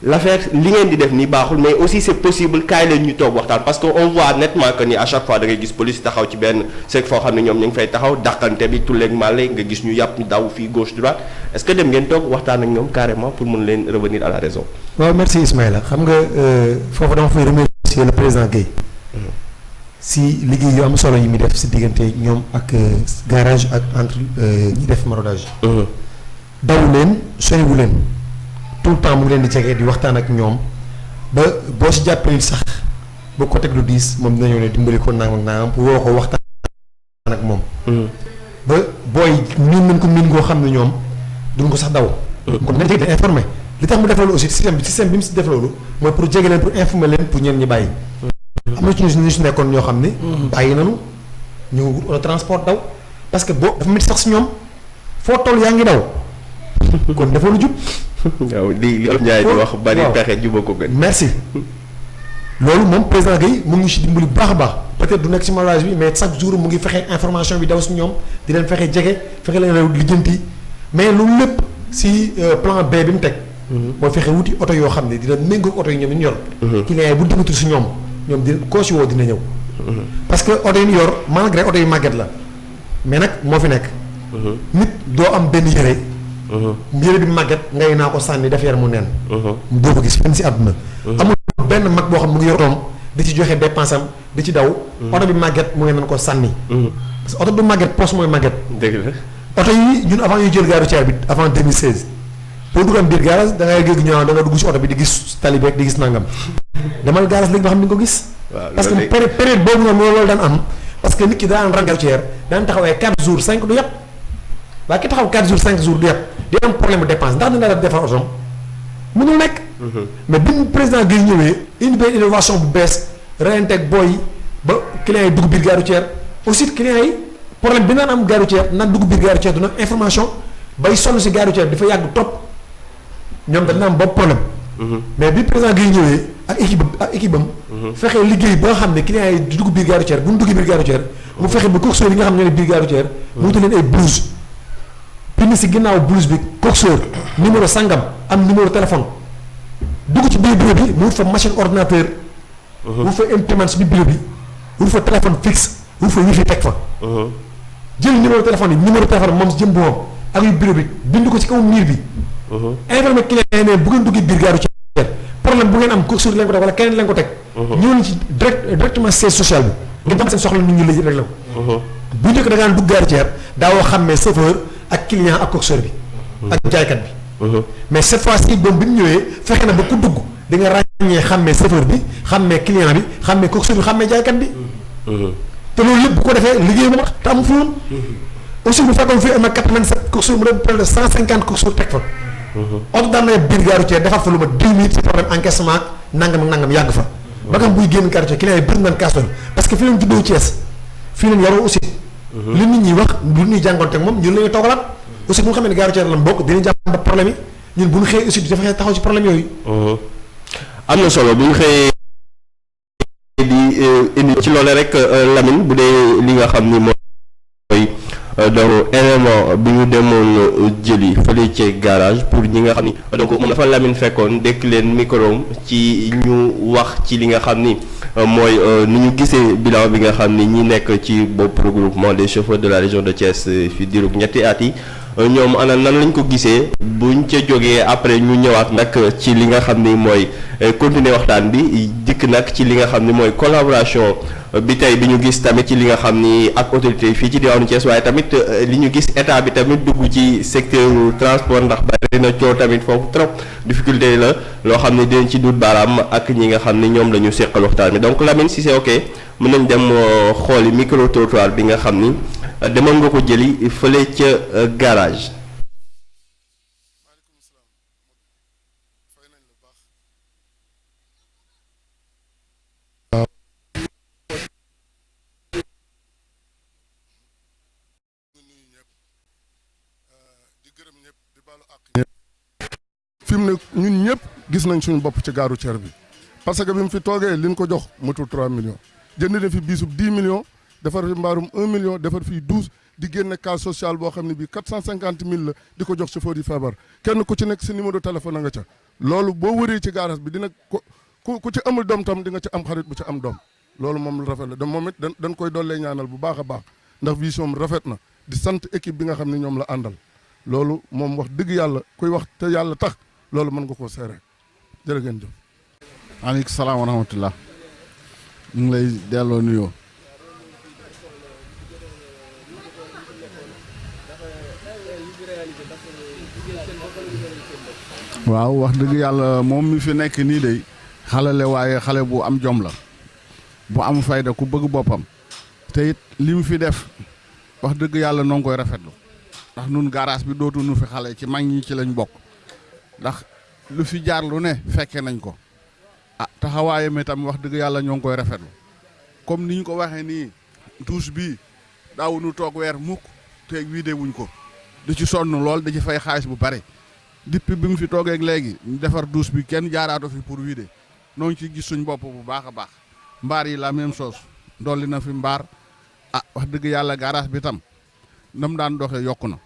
l'affaire li ngeen di def ni baaxul mais aussi c'est possible kaay leen ñu toog waxtaan parce que on voit nettement que ni à chaque fois da ngay gis police taxaw ci benn c'est foo xam ne ñoom ñu ngi fay taxaw dàqante bi tulleeg màlle nga gis ñu yàpp ñu daw fii gauche droite est-ce que dem ngeen toog waxtaan ak ñoom carrément pour mën leen revenir à la raison. waaw merci Ismaïla xam nga foofu dama fay remercier le président Guèye si liggéey yu am solo yi muy def si diggante ñoom ak garage ak entre ñi def maraudage. daw leen soñwu leen tout le temps mu ngi leen di jege di waxtaan ak ñoom ba boo si jàppale sax ba ko teg lu diis moom dina ñëw ne dimbali ko nangam ak nangam pour woo ko waxtaan ak moom. ba booy miin nañ ko miin ngoo xam ne ñoom duñ ko sax daw. kon nañ jege informé li tax mu def loolu aussi système bi mu si def loolu mooy pour jege leen pour informer leen pour ñeen ñi bàyyi. am na ci ñu si nekkoon ñoo xam ne. bàyyi nañu ñu wut transport daw parce que boo dafa métti sax si ñoom foo toll yaa ngi daw kon dafa lu jub. waaw li Ndiaye di wax bari pexe juba ko gën. merci loolu moom président Guèye mu ngi si dimbali bu baax a baax peut-être du nekk si mariage bi mais chaque jour mu ngi fexe information bi daw si ñoom di leen fexe jege fexe leen lijjanti mais loolu lépp si plan B bi mu teg. mooy fexe wuti oto yoo xam ne dina méngoo oto yi ñoom ñu yor. client yi bu duggatul si ñoom dina koo si woo dina ñëw. parce que oto yi ñu yor malgré oto yu màgget la mais nag moo fi nekk. nit doo am benn yére. yére bi màgget ngay naa ko sànni def yar mu nen. doo ko gis fenn si àdduna. amul benn mag boo xam mu ngi yor otoom di ci joxe dépense am di ci daw. oto bi màgget mu ngi nan ko sànni. parce que oto du màgget poche mooy màgget. dëgg la oto yi ñun avant ñuy jël gare routière bi avant 2016 boo duggoon biir garage da ngay dégg ñëwaat da nga dugg si oto bi di gis tali beeg di gis nangam demal garage léegi nga xam ni nga ko gis. parce que période boobu noonu loolu daan am parce que nit ki daan rang routière daan taxawee 4 jours 5 du yàpp waaye ki taxaw 4 jours 5 jours du yàpp di am problème bu dépense ndax dina la defar otom mënul nekk. mais bi mu président Guèye ñëwee indi benn innovation bu bees reyanteeg booy yi ba clients yi dugg biir gare routière aussi clients yi problème bi naan am gare routière naan dugg biir gare routière du na information bay sonn si gare routière dafa yàgg trop ñoom dañ na am boobu problème. mais bi président Guèye ñëwee ak équipe am. fexe liggéey ba nga xam ne clients yi di dugg biir gare routière bu ñu duggee biir gare routière mu fexe ba coxeur yi nga xam ne biir gare routière mu wutal leen ay blouse bind si ginnaaw blouse bi coxeur numéro sangam am numéro téléphone dugg ci biir bureau bi mu wut fa machine ordinateur. wut fa imprimante si biir bureau bi wut fa téléphone fixe wut fa wifi teg fa. jël numéro téléphone yi numéro téléphone moom si jëm boppam ak yu bureau bi bind ko ci kaw miir bi. informé client yi ne bu ngeen duggee biir gare routière problème bu ngeen am coxeur lañ ko teg wala keneen lañ ko teg. ñëw nañ ci directement siège social bi. ngeen xam seen soxla nit ñi la rek la ko. bu njëkk da ngaan dugg gare routière daawoo xàmmee chauffeur ak client ak coxeur bi. ak jaaykat bi. mais cette fois-ci doom bi mu ñëwee fexe na ba ku dugg di nga ràññee xàmmee chauffeur bi xàmmee client bi xàmmee coxeur bi xàmmee jaaykat bi. te loolu lépp bu ko defee liggéey moom te amu fi woon. aussi bu fekkoon fii am na 87 coxeur mu dem près de 150 coxeur teg fa. oto daan na biir gare routière defar fa lu ma 10 minutes ci problème encaissement ak nangam yàgg fa. ba nga xam buy génn gare routière client yi bëri nañ kaas parce que fii leen juddoo Thiès fii leen yaroo aussi. li nit ñi wax lu ñuy jàngoonteeg moom ñun la ñuy toogalaat. aussi bu nga xamee ne gare routière lan bokk dinañ jàpp ba problème yi ñun bu ñu xëyee aussi dafa taxaw ci problème yooyu. am na solo bu ñu xëyee di indi ci loole rek Lamine bu dee li nga xam ni mooy donc élément bi ñu demoon jëli fële ci garage pour ñi nga xam ni donc moom dafa Lamine fekkoon dékk leen micro ci ñu wax ci li nga xam ni mooy ni ñu gisee bilan bi nga xam ni ñi nekk ci bopp regroupement des chauffeurs de la région de Thiès fi diirub ñetti at yi ñoom ana nan lañ ko gisee buñ ca jógee après ñu ñëwaat nag ci li nga xam ni mooy continuer waxtaan bi dikk nag ci li nga xam ni mooy collaboration bi tey bi ñu gis tamit ci li nga xam ni ak autorité yi fii ci diwaanu Thiès waaye tamit li ñu gis état bi tamit dugg ci secteur transport ndax bari na coow tamit foofu trop difficulté la loo xam ni dinañ ci dut baaraam ak ñi nga xam ni ñoom la ñu seqal waxtaan bi donc Lamine si c'est ok mën nañ dem xooli micro trottoir bi nga xam ni demoon nga ko jëli fële ca garage. fi mu ne ñun ñëpp gis nañ suñu bopp ci gare routière bi parce que bi mu fi toogee liñ ko jox matul 3 millions jënd na fi biisub 10 millions defar fi mbaarum 1 million defar fii 12 di génne cas social boo xam ne bii 450 000 la di ko jox chauffeur yi feebar kenn ku ci nekk si numéro téléphone a nga ca loolu boo wëree ci garage bi dina ko ku ci amul doom tam di nga ci am xarit bu ci am doom loolu moom lu rafet la da moom it dañ koy dollee ñaanal bu baax a baax ndax vision rafet na di sant équipe bi nga xam ne ñoom la àndal loolu moom wax dëgg yàlla kuy wax te yàlla tax loolu mën nga koo seere jërë ngeen jëf. maaleykum salaam wa rahmatullah ñu ngi lay delloo nuyoo. waaw wax dëgg yàlla moom mi fi nekk nii de xale la waaye xale bu am jom la bu am fayda ku bëgg boppam te it li mu fi def wax dëgg yàlla noo ngi koy rafetlu ndax nun garage bi dootu nu fi xale ci mag ñi ci lañ bokk ndax lu fi jaar lu ne fekke nañ ko taxawaayam itam wax dëgg yàlla ñoo ngi koy rafetlu comme ni ñu ko waxee nii douche bii daawuñu toog weer mukk te vidé wuñ ko di ci sonn lool da ci fay xaalis bu bari depuis bi mu fi toogee léegi ñu defar douche bi kenn jaaraatu fi pour vidé noo ngi ci gis suñ bopp bu baax a baax mbaar yi la même chose dolli na fi mbaar wax dëgg yàlla garage bi tam nam daan doxee yokku na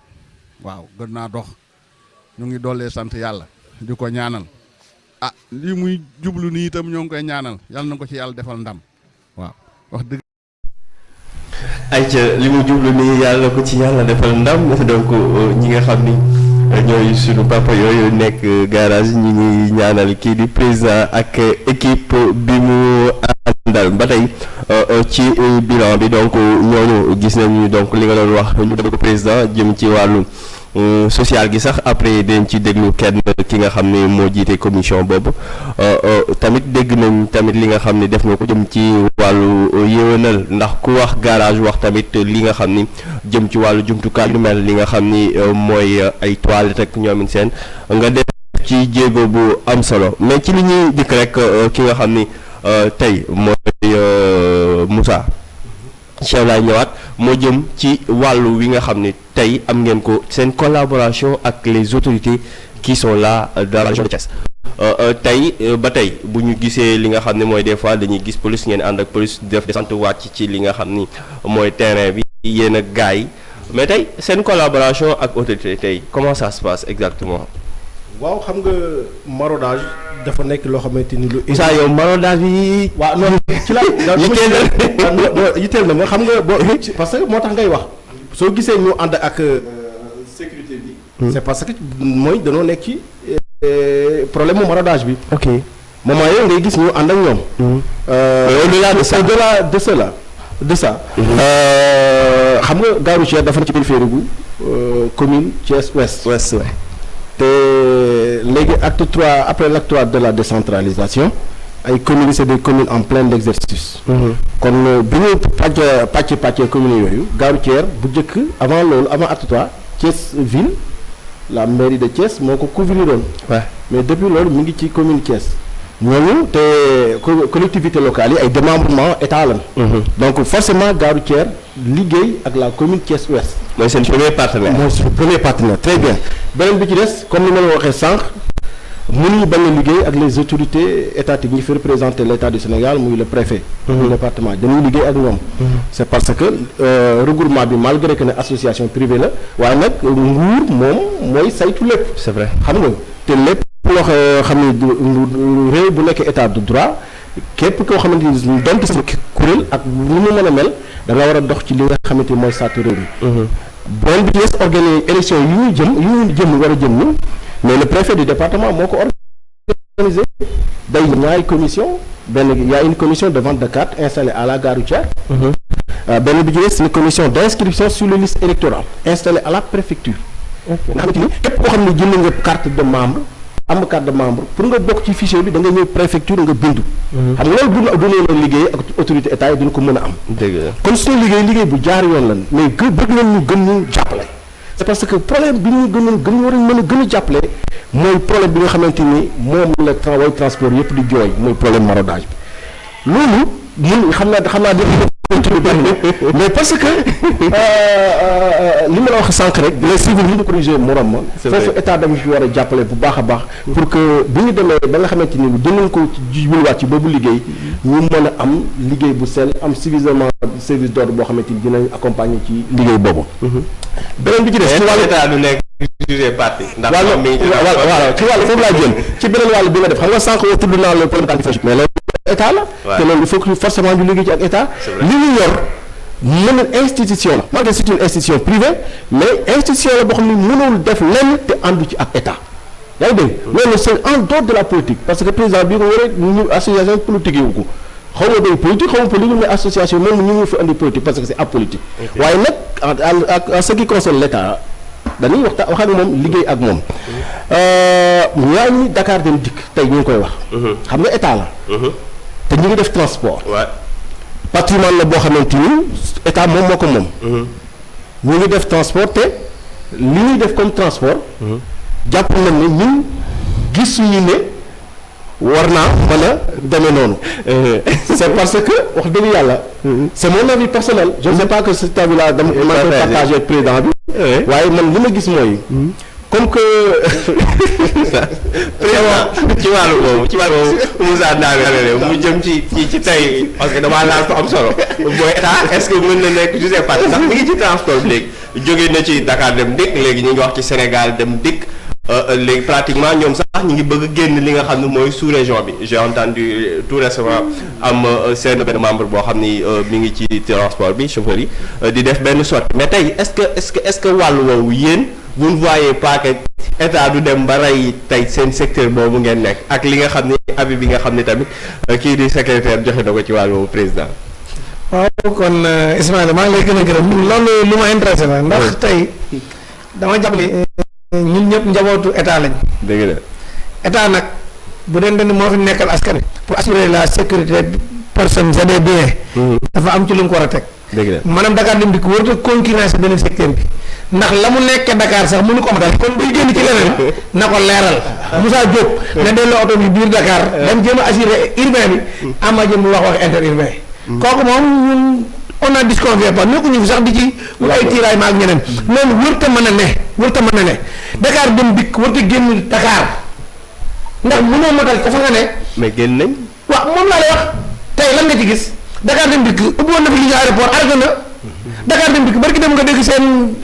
waaw gën naa dox ñu ngi dollee sant yàlla di ko ñaanal lii muy jublu nii itam ñoo ngi koy ñaanal yàlla na ko ci yàlla defal ndam waaw wax dëgg. ayca li mu jublu nii yàlla ko ci yàlla defal ndam donc ñi nga xam ni ñooy sunu papa yooyu nekk garage ñi ngi ñaanal kii di président ak équipe bi mu àndal ba tey ci bilan bi donc ñooñu gis nañu donc li nga doon wax ñu def ko président jëm ci wàllu social gi sax après dañ ci déglu kenn ki nga xam ne moo jiite commission boobu tamit dégg nañ tamit li nga xam ne def nga ko jëm ci wàllu yéwénal ndax ku wax garage wax tamit li nga xam ni jëm ci wàllu jumtukaay yu mel li nga xam ni mooy ay toilettes ak ñoomin seen nga def ci jéego bu am solo mais ci li ñuy dikk rek ki nga xam ni tey mooy Moussa Cheikh laay ñëwaat moo jëm ci wàllu wi nga xam ne tey am ngeen ko seen collaboration ak les autorités qui sont là dans la région de Thiès tey ba tey bu ñu gisee li nga xam ne mooy des fois dañuy gis police ngeen ànd ak police def descente wàcc ci li nga xam ni mooy terrain bi yéen ak gars yi mais tey seen collaboration ak autorité tey comment ça se passe exactement. waaw xam nga maraudage dafa nekk loo xamante ni lu. Moussa yow maraudage bi. waaw non ci la. yitteel na ma xam nga boo parce que moo tax ngay wax soo gisee ñu ànd ak sécurité bi. c'est parce que mooy danoo nekk ci problème mu maraudage bi. ok moment yooyu ngay gis ñu ànd ak ñoom. au-delà de ça xam nga gare routière dafa ci périphérie bu commune Thiès Ouest. te léegi acte 3 après l'acte 3 de la décentralisation ay communes c'est des communes en plein exercice. kon bi ñu pàccee communes yooyu gare routière bu njëkk avant loolu avant acte 3 Thiès ville la mairie de Thiès moo ko couvrir doon. mais depuis loolu mi ngi ci commune Thiès ñooñu te collectivités locales yi ay démembrement état lañ. donc forcément gare routière liggéey ak la commune Thiès Ouest. mooy seen premier partenaire. mooy suñu premier partenaire très bien beneen bi ci des comme ni ma la waxee sànq mënuñu bañ a liggéey ak les autorités étatiques ñi fi représenter l'état du Sénégal muy le préfet. du département dañuy liggéey ak ñoom. c'est parce que regroupement bi malgré que ne association privée la waaye nag nguur moom mooy saytu lépp. c'est vrai xam nga te lépp loo xam ne réew bu nekk état de droit képp koo xamante ni donte si kuréel ak ni mu mën a mel da nga war a dox ci li nga xamante ni mooy saatu réew mi. beneen bi ci des organiser élection yu ñu jëm war a jëm ñu mais le préfet du département moo ko organisé day ñaari commission benn y a une commission de vente de cartes installée à la gare routière. benn bi ci des une commission d'inscription sur les listes électorales installée à la préfecture. nga xamante ni képp koo xam ne jënd nga carte de membre am carte de membre pour nga bokk ci fichier bi da nga ñëw préfecture nga bindu. xam nga loolu du leen liggéey ak autorité état yi duñ ko mën a am. dëgg la kon suñu liggéey bu jaar yoon lan mais bëgg nañ ñu gën ñu jàppale. c'est parce que problème bi ñu gën war a mën a gën a jàppale mooy problème bi nga xamante ni moom la transport yëpp di jooy mooy problème maraudage bi loolu ñun xam naa mais parce que li ma la wax sànq rek les civils yi ñu corrigé morom ma foofu état dañu fi war a jàppale bu baax a baax pour que bu ñu demee ba nga xamante ni dinañ ko jubluwaat ci boobu liggéey ñu mën a am liggéey bu sell am suffisamment service d'ordre boo xamante ni dinañ accompagner ci liggéey boobu beneen bi ci des ci wàllu état du nekk jugé parti ndax voilà ci wàllu foofu laa jël ci beneen wàllu bi nga def xam nga sànq woo tudd naa le problème mais état la te loolu il faut que forcément ñu liggéey ci ak état li ñu yor mën a institution la malgré c'est une institution privée mais institution la boo xam ne mënul def lenn te àndu ci ak état yaa ngi dégg loolu c'est en dehors de la politique parce que président bi ko waree ñu association politique yi ko xaw ma day politique xaw ma politique mais association même ñu ngi fi andi politique parce que c'est apolitique waaye nag en ce qui concerne l'état dañuy wax ak moom liggéey ak moom ñaa ñi Dakar Dem Dikk tey ñu ngi koy wax xam nga état la te ñu ngi def transport patrimoine la boo xamante ni état moom moo ko moom ñu ngi def transport te li ñuy def comme transport jàpp nañ ne ñun gisuñu ne war naa mën a demee noonu c'est parce que wax dëgg yàlla c'est mon avis personnel je ne sais pas que cet avis là dama koy partager ak président bi waaye man li ma gis mooy comme que ci wàllu boobu Moussa Dramé mu jëm ci tey parce que damaa laal ko am solo mooy état est-ce que mën na nekk je sais pas sax mi ngi ci transport bi léegi jóge na ci Dakar Dem Dikk léegi ñu ngi wax ci Sénégal Dem Dikk léegi pratiquement ñoom sax ñu ngi bëgg a génn li nga xam ne mooy sous-région bi j'ai entendu tout récemment am seen benn membre boo xam ni mi ngi ci transport bi chauffeur yi di def benn sortie mais tey est-ce que wàllu woowu yéen vous ne voyez pas que état du dem ba rey tey seen secteur boobu ngeen nekk ak li nga xam ne avis bi nga xam ne tamit kii di secrétaire joxe na ko ci wàllu président. waaw kon Ismaïla maa ngi lay gën a gërëm loolu lu ma intéressé la ndax tey dama jàpp ne ñun ñëpp njabootu état lañ. dëgg la état nag bu dee ni moo fi nekkal askan wi pour assurer la sécurité personnes et des biens. dafa am ci lu nga ko war a teg. dëgg la maanaam Dakar Dem Dikk warut a concurrencer beneen secteur bi ndax la mu nekkee Dakar sax mënu ko matal kon buy génn ci leneen na ko leeral Moussa Diop na delloo oto bi biir Dakar dem jéem a assurer urbain bi ama jëm wax interurbain kooku moom ñun on a disconfié pas nekkuñu fi sax di ci wut ay tiraillement ak ñeneen loolu wërta mën a ne Dakar Dem Dikk warut a génn Dakar ndax mënoo matal dafa nga ne mais génn nañ waaw moom laa lay wax tey lan nga ci gis Dakar Dem Dikk ubbi woon na fi ligne aéroport arrêté na Dakar Dem Dikk barki dem nga dégg seen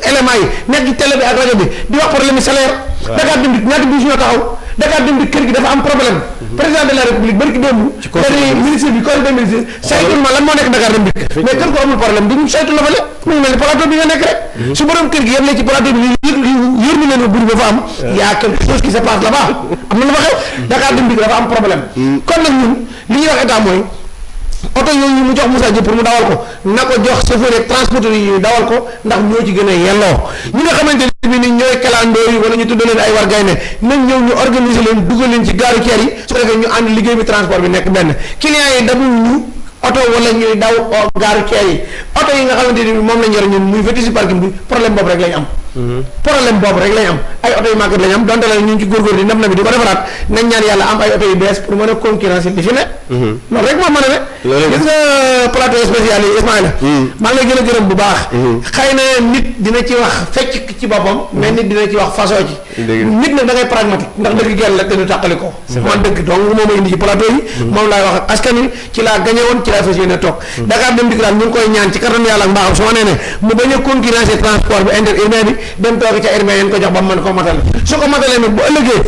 éléments yi nekk ci télé bi ak rajo bi di wax problème salaire. Dakar Dem Dikk ñaata bus ñoo taxaw Dakar Dem Dikk kër gi dafa am problème président de la république barki démb dañuy ministre bi conseil des ministres saytul ma lan moo nekk Dakar Dem Dikk mais kër ko amul problème di ñu saytu la fa le mu ngi mel ni plateau bi nga nekk rek su borom kër gi yem ci plateau bi yër mi leen buri ba fa am y'a quelque chose qui se passe là-bas am na lu fa xew Dakar Dem Dikk dafa am problème kon nag ñun li ñuy wax état mooy oto yooyu mu jox Moussa Diop pour mu dawal ko na ko jox chauffeur ak transporteur yi ñu dawal ko ndax ñoo ci gën a yelloo ñi nga xamante ne bi ni ñooy kalandoo yi wala ñu tudd leen ay war gay ne nañ ñëw ñu organiser leen dugal leen ci gaaru ceer yi su ko defee ñu ànd liggéey bi transport bi nekk benn clients yi dabu ñu oto wala ñuy daw gaaru ceer yi oto yi nga xamante ne bi moom lañ yor ñun muy féti si parking bi problème boobu rek lañ am problème boobu rek lañ am ay oto yu màggat lañ am donte la ñu ngi ci góorgóor di nam na bi di ko defaraat nañ ñaan yàlla am ay oto yu bees pour mën a concurrencer li fi ne loolu rek moo mën a ne gis nga plateau spécial yi Ismaïla maa ngi lay gën a gërëm bu baax xëy na nit dina ci wax fecc ci boppam mais nit dina ci wax façon ci nit nag da ngay pragmatique ndax dëgg gel la te du tàqali ko man dëgg donc moom a indi ci plateau yi moom laay wax ak askan wi ci laa gagné woon ci laa fas yéene toog Dakar Dem Dikk daal ñu ngi koy ñaan ci kattan yàlla ak mbaaxam su ma nee ne mu bañ a concurrencer transport bi interurbain bi dem toog ca urbain yéen ko jox ba mu mën ko matal su ko matalee nag bu ëllëgee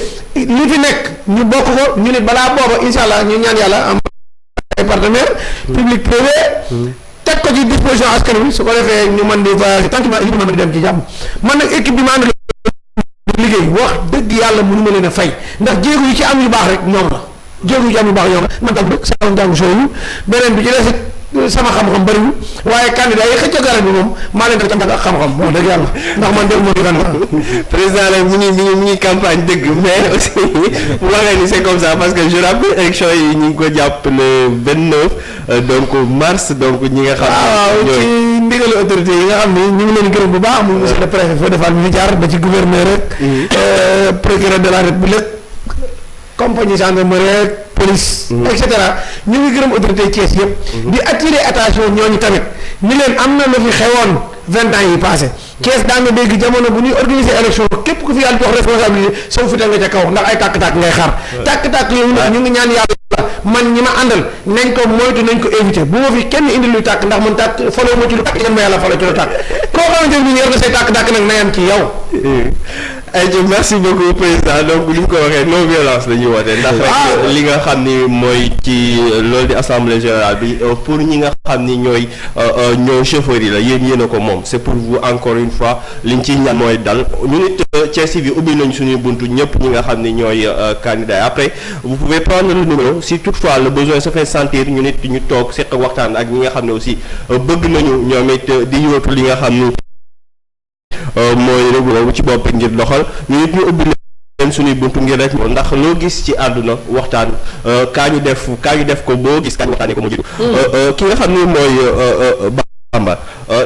li fi nekk ñu bokk ko ñu nit balaa booba incha allah ñu ñaan yàlla am ay partenaire public privé teg ko ci disposition askan wi su ko defee ñu mën di voyager tranquillement équipe mën di dem ci jàmm man nag équipe bi ma ànd liggéey wax dëgg yàlla mënu ma leen a fay ndax jéego yi ci am yu baax rek ñoom la jéego yi ci am yu baax ñoom la man tam dëgg sama njàngu sooyu beneen bi ci des sama xam-xam bëriwul waaye candidat yi xëcc garab bi moom maa leen def ci ak xam-xam wax dëgg yàlla ndax man dégg moo ci kan président la mi ngi campagne dëgg mais aussi bu waxee ni c'est comme ça parce que je rappelle élection yi ñu ngi ko jàpp le 29 donc mars donc ñi nga xam waaw ci ndigalu autorité yi nga xam ne ñu ngi leen gërëm bu baax muy monsieur le préfet foo defal mi fi jaar ba ci gouverneur rek procureur de la république compagnie gendarmerie police et cetera ñu ngi gërëm autorité Thiès yëpp di attirer attention ñooñu tamit ni leen am na lu fi xewoon 20 ans yi passé Thiès daa nga dégg jamono bu ñuy organiser élection képp ku fi yàlla jox responsabilité soo fi nga ca kaw ndax ay tàkk-tàkk ngay xaar tàkk-tàkk yooyu nag ñu ngi ñaan yàlla man ñi ma àndal nañ ko moytu nañ ko éviter bu ma fi kenn indi luy tàkk ndax man tàkk faloo ma ci lu tàkk yan ma yàlla faloo ci lu tàkk koo xamante ni yor na say tàkk-tàkk nag na yam ci yow ayca merci beaucoup président donc li ñu ko waxee non violence la ñuy wootee ndax rek li nga xam ni mooy ci loolu di assemblée générale bi pour ñi nga xam ni ñooy chauffeurs yi la yéen a ko moom c'est pour vous encore une fois liñ ciy ñaan mooy dal ñu nit Thiès TV ubbi nañ suñuy buntu ñëpp ñi nga xam ni ñooy candidats yi après vous pouvez prendre le numéro si toutefois le besoin se fait sentir ñu nit ñu toog seq waxtaan ak ñi nga xam ne aussi bëgg nañu ñoom it di yóotu li nga xam ni mooy régulier ci bopp ngir doxal ñu nit ñu ubbi leen suñuy buntu ngir rek ndax loo gis ci àdduna waxtaan kaa ñu def ko boo gis kaa ñu waxtaanee ko mu jiitu ki nga xam ni mooy Bamba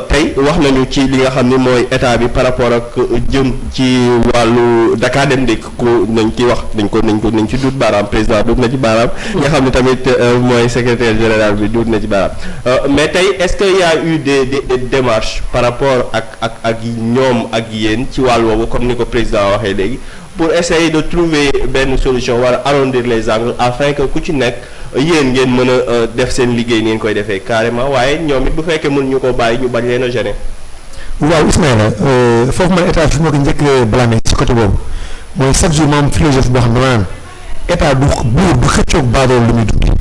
tey wax nañu ci li nga xam ni mooy état bi par rapport ak jëm ci wàllu Dakar Dem Dikk ku nañ ci wax nañ ci duut baaraam président duut na ci baaraam nga xam ni tamit mooy secrétaire général bi duut na ci baaraam mais tey est-ce que y a eu des démarches par rapport ak ñoom ak yéen ci wàll woowu comme ni ko président waxee léegi pour essayer de trouver benn solution wala arrondir les angles afin que ku ci nekk yéen ngeen mën a def seen liggéey ngeen koy defee carrément waaye ñoom it bu fekkee mën ñu ko bàyyi ñu bañ leen a gêner. waaw Ismaïla foofu man état fi ma ko njëkk a blâmer ci côté boobu mooy chaque jour moom philosophie boo xam ne maanaam état du xëccoog baadool lu muy dund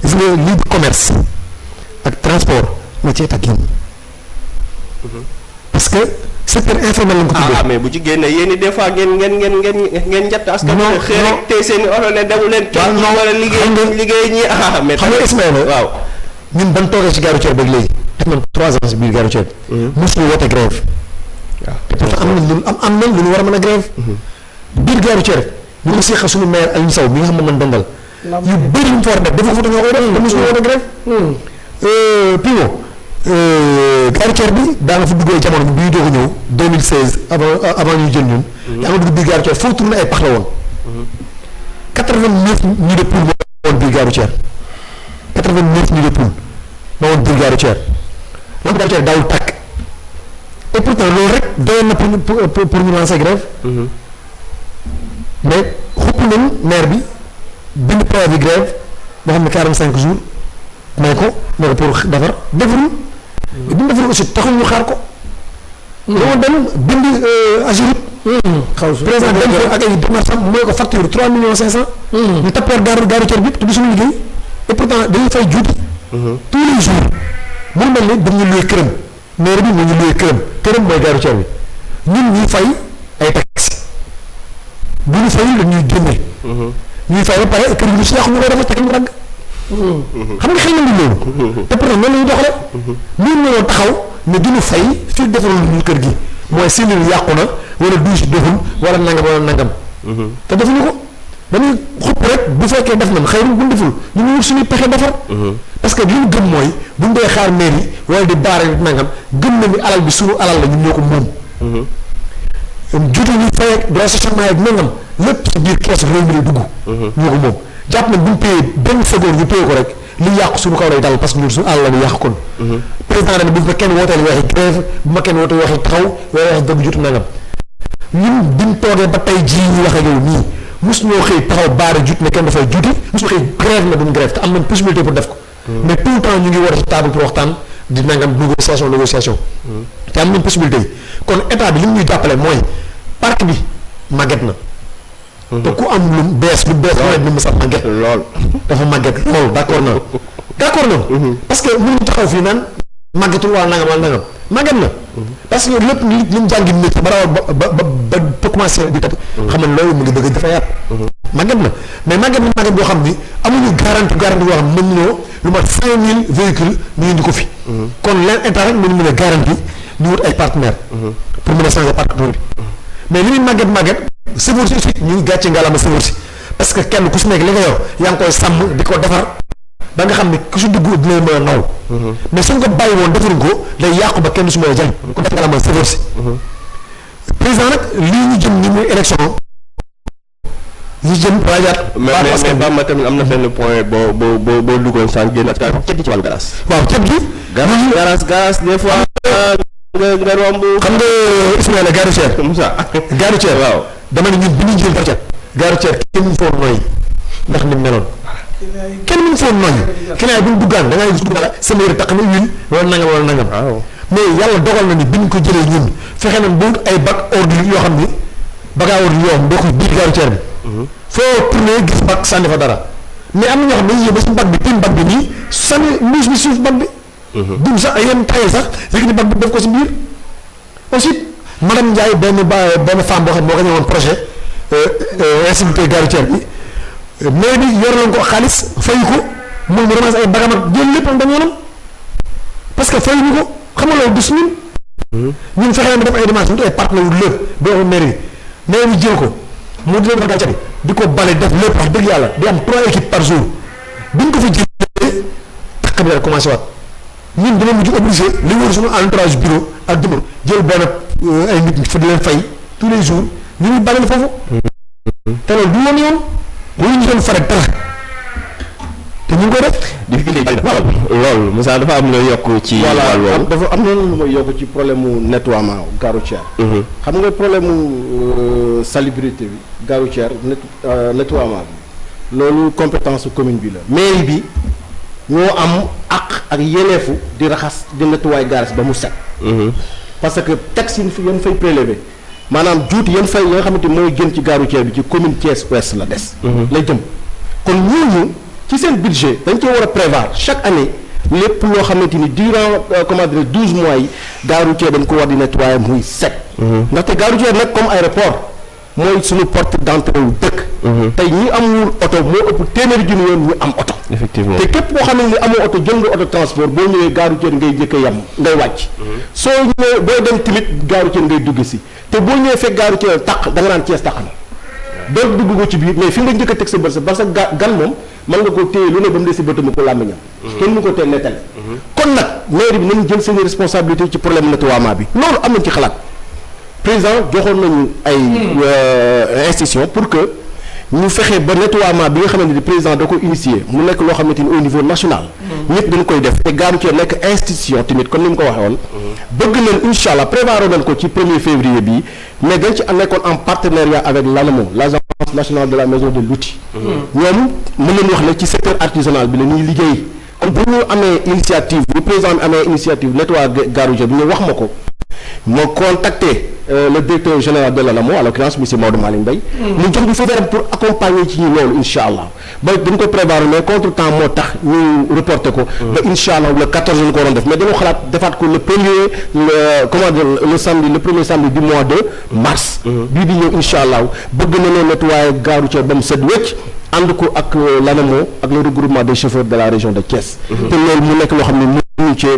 gis nga lii di commerce ak transport nga ci état génn parce que secteur informel lañ ko tuddee. mais bu ci génnee yéen des fois ngeen njatt askan wi. xëy rek tey seen i oto ne demu leen. waaw non wala liggéey ñi mais xam nga Ismaïla waaw ñun ban toogee ci gare routière ba léegi def nañ 3 ans ci biir gare routière. mosuñu woote grève te pourtant am nañ lu ñu war a mën a grève. biir gare routière ñu ngi seqal suñu maire Aliou Sow bi nga xam ne man dendal. yu bëri ñu fa war a def dafa fa ñoo koy def. te mosuñu woon a grève. Pimo gare routière bi daa nga fa duggee jamono bi bii doog a ñëw 2016 avant ñuy jël ñun. yaa nga dugg biir gare routière foo tourné ay pax la woon. 89 nids de poule moo woon biir gare routière 89 nids de poule moo woon biir gare routière lampe gare routière daawul tàkk et pourtant loolu rek doyoon na pour ñu lancer grève. mais xupp nañ maire bi bind préavis grève boo xam ne 45 jours may ko pour defar defarul. bi mu defarul aussi taxul ñu xaar ko. dama dem bind Agirut. président dem fa ak ay démarches am mooy ko facture 3 millions 500. ñu tappoor gare routière bi te du suñu liggéey et pourtant dañuy fay juuti. tous les jours mu mel ni dañuy luwee këram maire bi mu ñu luwee këram mooy gare routière bi ñun ñuy fay ay taxes bu ñu fayul dañuy génne. ñuy fay ba pare kër gi ñu si yàqu ñu koy defal te kenn mu dagg. xam nga xel na ni loolu. te pourtant noonu la ñuy doxalee. ñun ñoo taxaw ne duñu fay fii defarul ñu kër gi mooy cellule yàqu na wala douche deful wala nangam. te defuñu ko dañuy xupp rek bu fekkee def nañ xëy na bu ñu deful ñu ngi wut suñuy pexe defar. parce que li ñu gëm mooy bu ñu dee xaar mairie wala di baare nangam gëm nañu alal bi suñu alal la ñun ñoo ko moom. juuti ñu fay ak stationnement ak nangam lépp ci biir kees réew mi lay dugg. ñoo ko moom jàpp nañ bu ñu payé benn seconde ñu payé ko rek li yàqu suñu kaw lay dal parce que ñun suñu alal la ñu yàq kon. président dañ bu ma kenn wooteel waxi grève bu ma kenn wooteel waxi taxaw wala waxi dëgg juuti nangam ñun biñ toogee ba tey jii ñu wax ak yow nii mos ñoo xëy taxaw baare juuti ne kenn dafay juuti mos ñoo xëy grève na duñ grève te am nañ possibilité pour def ko. mais tout le temps ñu ngi war ci table pour waxtaan di nangam négociation. te am nañ possibilité yi kon état bi li mu ñuy jàppale mooy parc bi màgget na. te ku am lu bees mooy lu mu sax màgget. lool dafa màgget lool d'accord na. parce que mënuñu taxaw fii naan màggetul wala nangam màgget na. parce que lépp li ñu jàngi métier ba rawal ba commencé di tat. xam nga loolu mu ngi bëgg dafa yaat. màgget na mais màgget boo xam ni amuñu garantie boo xam ne mën ñoo lu mat 5000 véhicules ñu indi ko fi. kon leen état rek mën a garantie ñu wut ay partenaires. pour mën a changer partenaire bi. mais li muy màgget sëfoor si aussi ñu ngi gàcce ngalaama sëfoor si parce que kenn ku si nekk li nga yor yaa ngi koy sàmm di ko defar ba nga xam ne ku si dugg dina mën a naw. mais suñ ko bàyyi woon defaruñ ko day yàqu ba kenn su ma jëriñ. kon def ngalaama sëfoor si. président nag lii ñu jëm ni muy élection ñu jëm waajaat. mais Bamba tamit am na benn point boo duggoon sànq génn ak ceeb gi ci wàllu garas. waaw ceeb gi. garas des fois. nga romb. xam nga Ismaïla gare routière. Moussa gare routière waaw. dama ne ñun bi ñu jël gare routière kenn mu foon nooy ndax ni mu meloon kenn mu foon nooy client bu ñu duggaan da ngay gis duggaan sama yëre tax na huile wala nangam mais yàlla dogal na ni bi ñu ko jëlee ñun fexe nañ ba wut ay bac ordure yoo xam ni bac à ordure yoo xam doo ko biir gare routière bi foo tourné gis bac sànni fa dara mais am na ñoo xam ne yéen ba si bac bi tim bac bi nii sànni muus bi suuf bac bi dum sax ay yenn taye sax léegi ni bac bi def ko si biir ensuite madame Ndiaye benn femme boo xam moo ko ñëwoon projet insécurité gare routière bi mais bi yor nañ ko xaalis fayu ko moom mu ramasse ay bagam ak jël lépp dem yoonam parce que fayuñu ko xam nga loolu du si ñun fexe nañ def ay démarches ñu ay partenaires yu lépp boo ko mairie bi jël ko mu di leen gàncax bi di ko bale def lépp wax dëgg yàlla di am 3 équipes par jour biñ ko fi jëlee takk bi rek commencé waat ñun dina mujj obligé li wër suñu entourage bureau ak duma jël benn ay nit fa di leen fay tous les jours ñu ngi balal foofu te loolu du woon yoon waruñu ñu doon farek dara te ñu ngi koy def. difficulté yi loolu Moussa dafa am loo yokk ci. wàll woowu dafa am na lu may yokk ci problème mu nettoiement gare routière. xam nga problème mu salubrité bi gare routière nettoiement bi loolu compétence su commune bi la mairie bi ñoo am ak yeleefu di raxas di nettoyer gare ba mu set. parce que taxes yi yan fay prélever maanaam juuti yan fay nga xamante mooy gën ci gare routière bi ci commune Thiès Ouest la des. lay jëm kon ñooñu ci seen budget dañ cee war a prévoir chaque année lépp loo xamante ni durant comment dire 12 mois yi gare routière dañ ko war di nettoyer muy set. ndaxte gare routière nag comme aéroport mooy suñu porte d'entrée wu dëkk. tey ñi amul oto moo ëpp téeméeri junni yoon ñu am oto. effectivement te képp koo xam ne amoo oto jël nga oto transport boo ñëwee gare routière ngay jëkk a yem ngay wàcc. soo ñëwee booy dem tamit gare routière ngay dugg si te boo ñëwee fekk gare routière taq da nga naan Thiès taq na. donc dugg ko ci biir mais fi nga njëkk a teg sa bët sa parce que gan moom mën nga koo téye lu ne ba mu des si bëtam ko làmmiñam. kenn mu ko teel nettali. kon nag mairie bi nañu jël seen responsabilité ci problème nettoiement bi loolu am nañ ci xalaat président joxoon nañu ay institution pour que ñu fexe ba nettoiement bi nga xamante ni président da ko initier mu nekk loo xamante ni au niveau national. ñëpp dañ koy def te gare routière nekk institution tamit comme ni mu ko waxee woon. bëgg nañ incha allah prévoir nañ ko ci 1er février bii mais dañ ci nekkoon en partenariat avec l'ANAMO l'agence nationale de la maison de l'outil. ñoom mën nañu wax ne ci secteur artisanal bi la ñuy liggéey. kon bu ñu amee initiative bu président bi amee initiative nettoyer gare routière bi ñu wax ma ko moo contacté le directeur général de l'ANAMO en l'occurrence monsieur Maodo Malick Mbaye mu jox ñu fa vert pour accompagner ci ñu loolu incha allah ba dañ ko prévoir mais contre temps moo tax ñu reporté ko ba incha allah le 14 ñu ko waroon def mais dañoo xalaat defaat ko le premier samedi du mois de mars bii di ñëw incha allah bëgg na noo nettoyer gare routière ba mu set wecc ànd ko ak l'ANAMO ak le regroupement des chauffeurs de la région de Thiès. te loolu mu nekk loo xam ne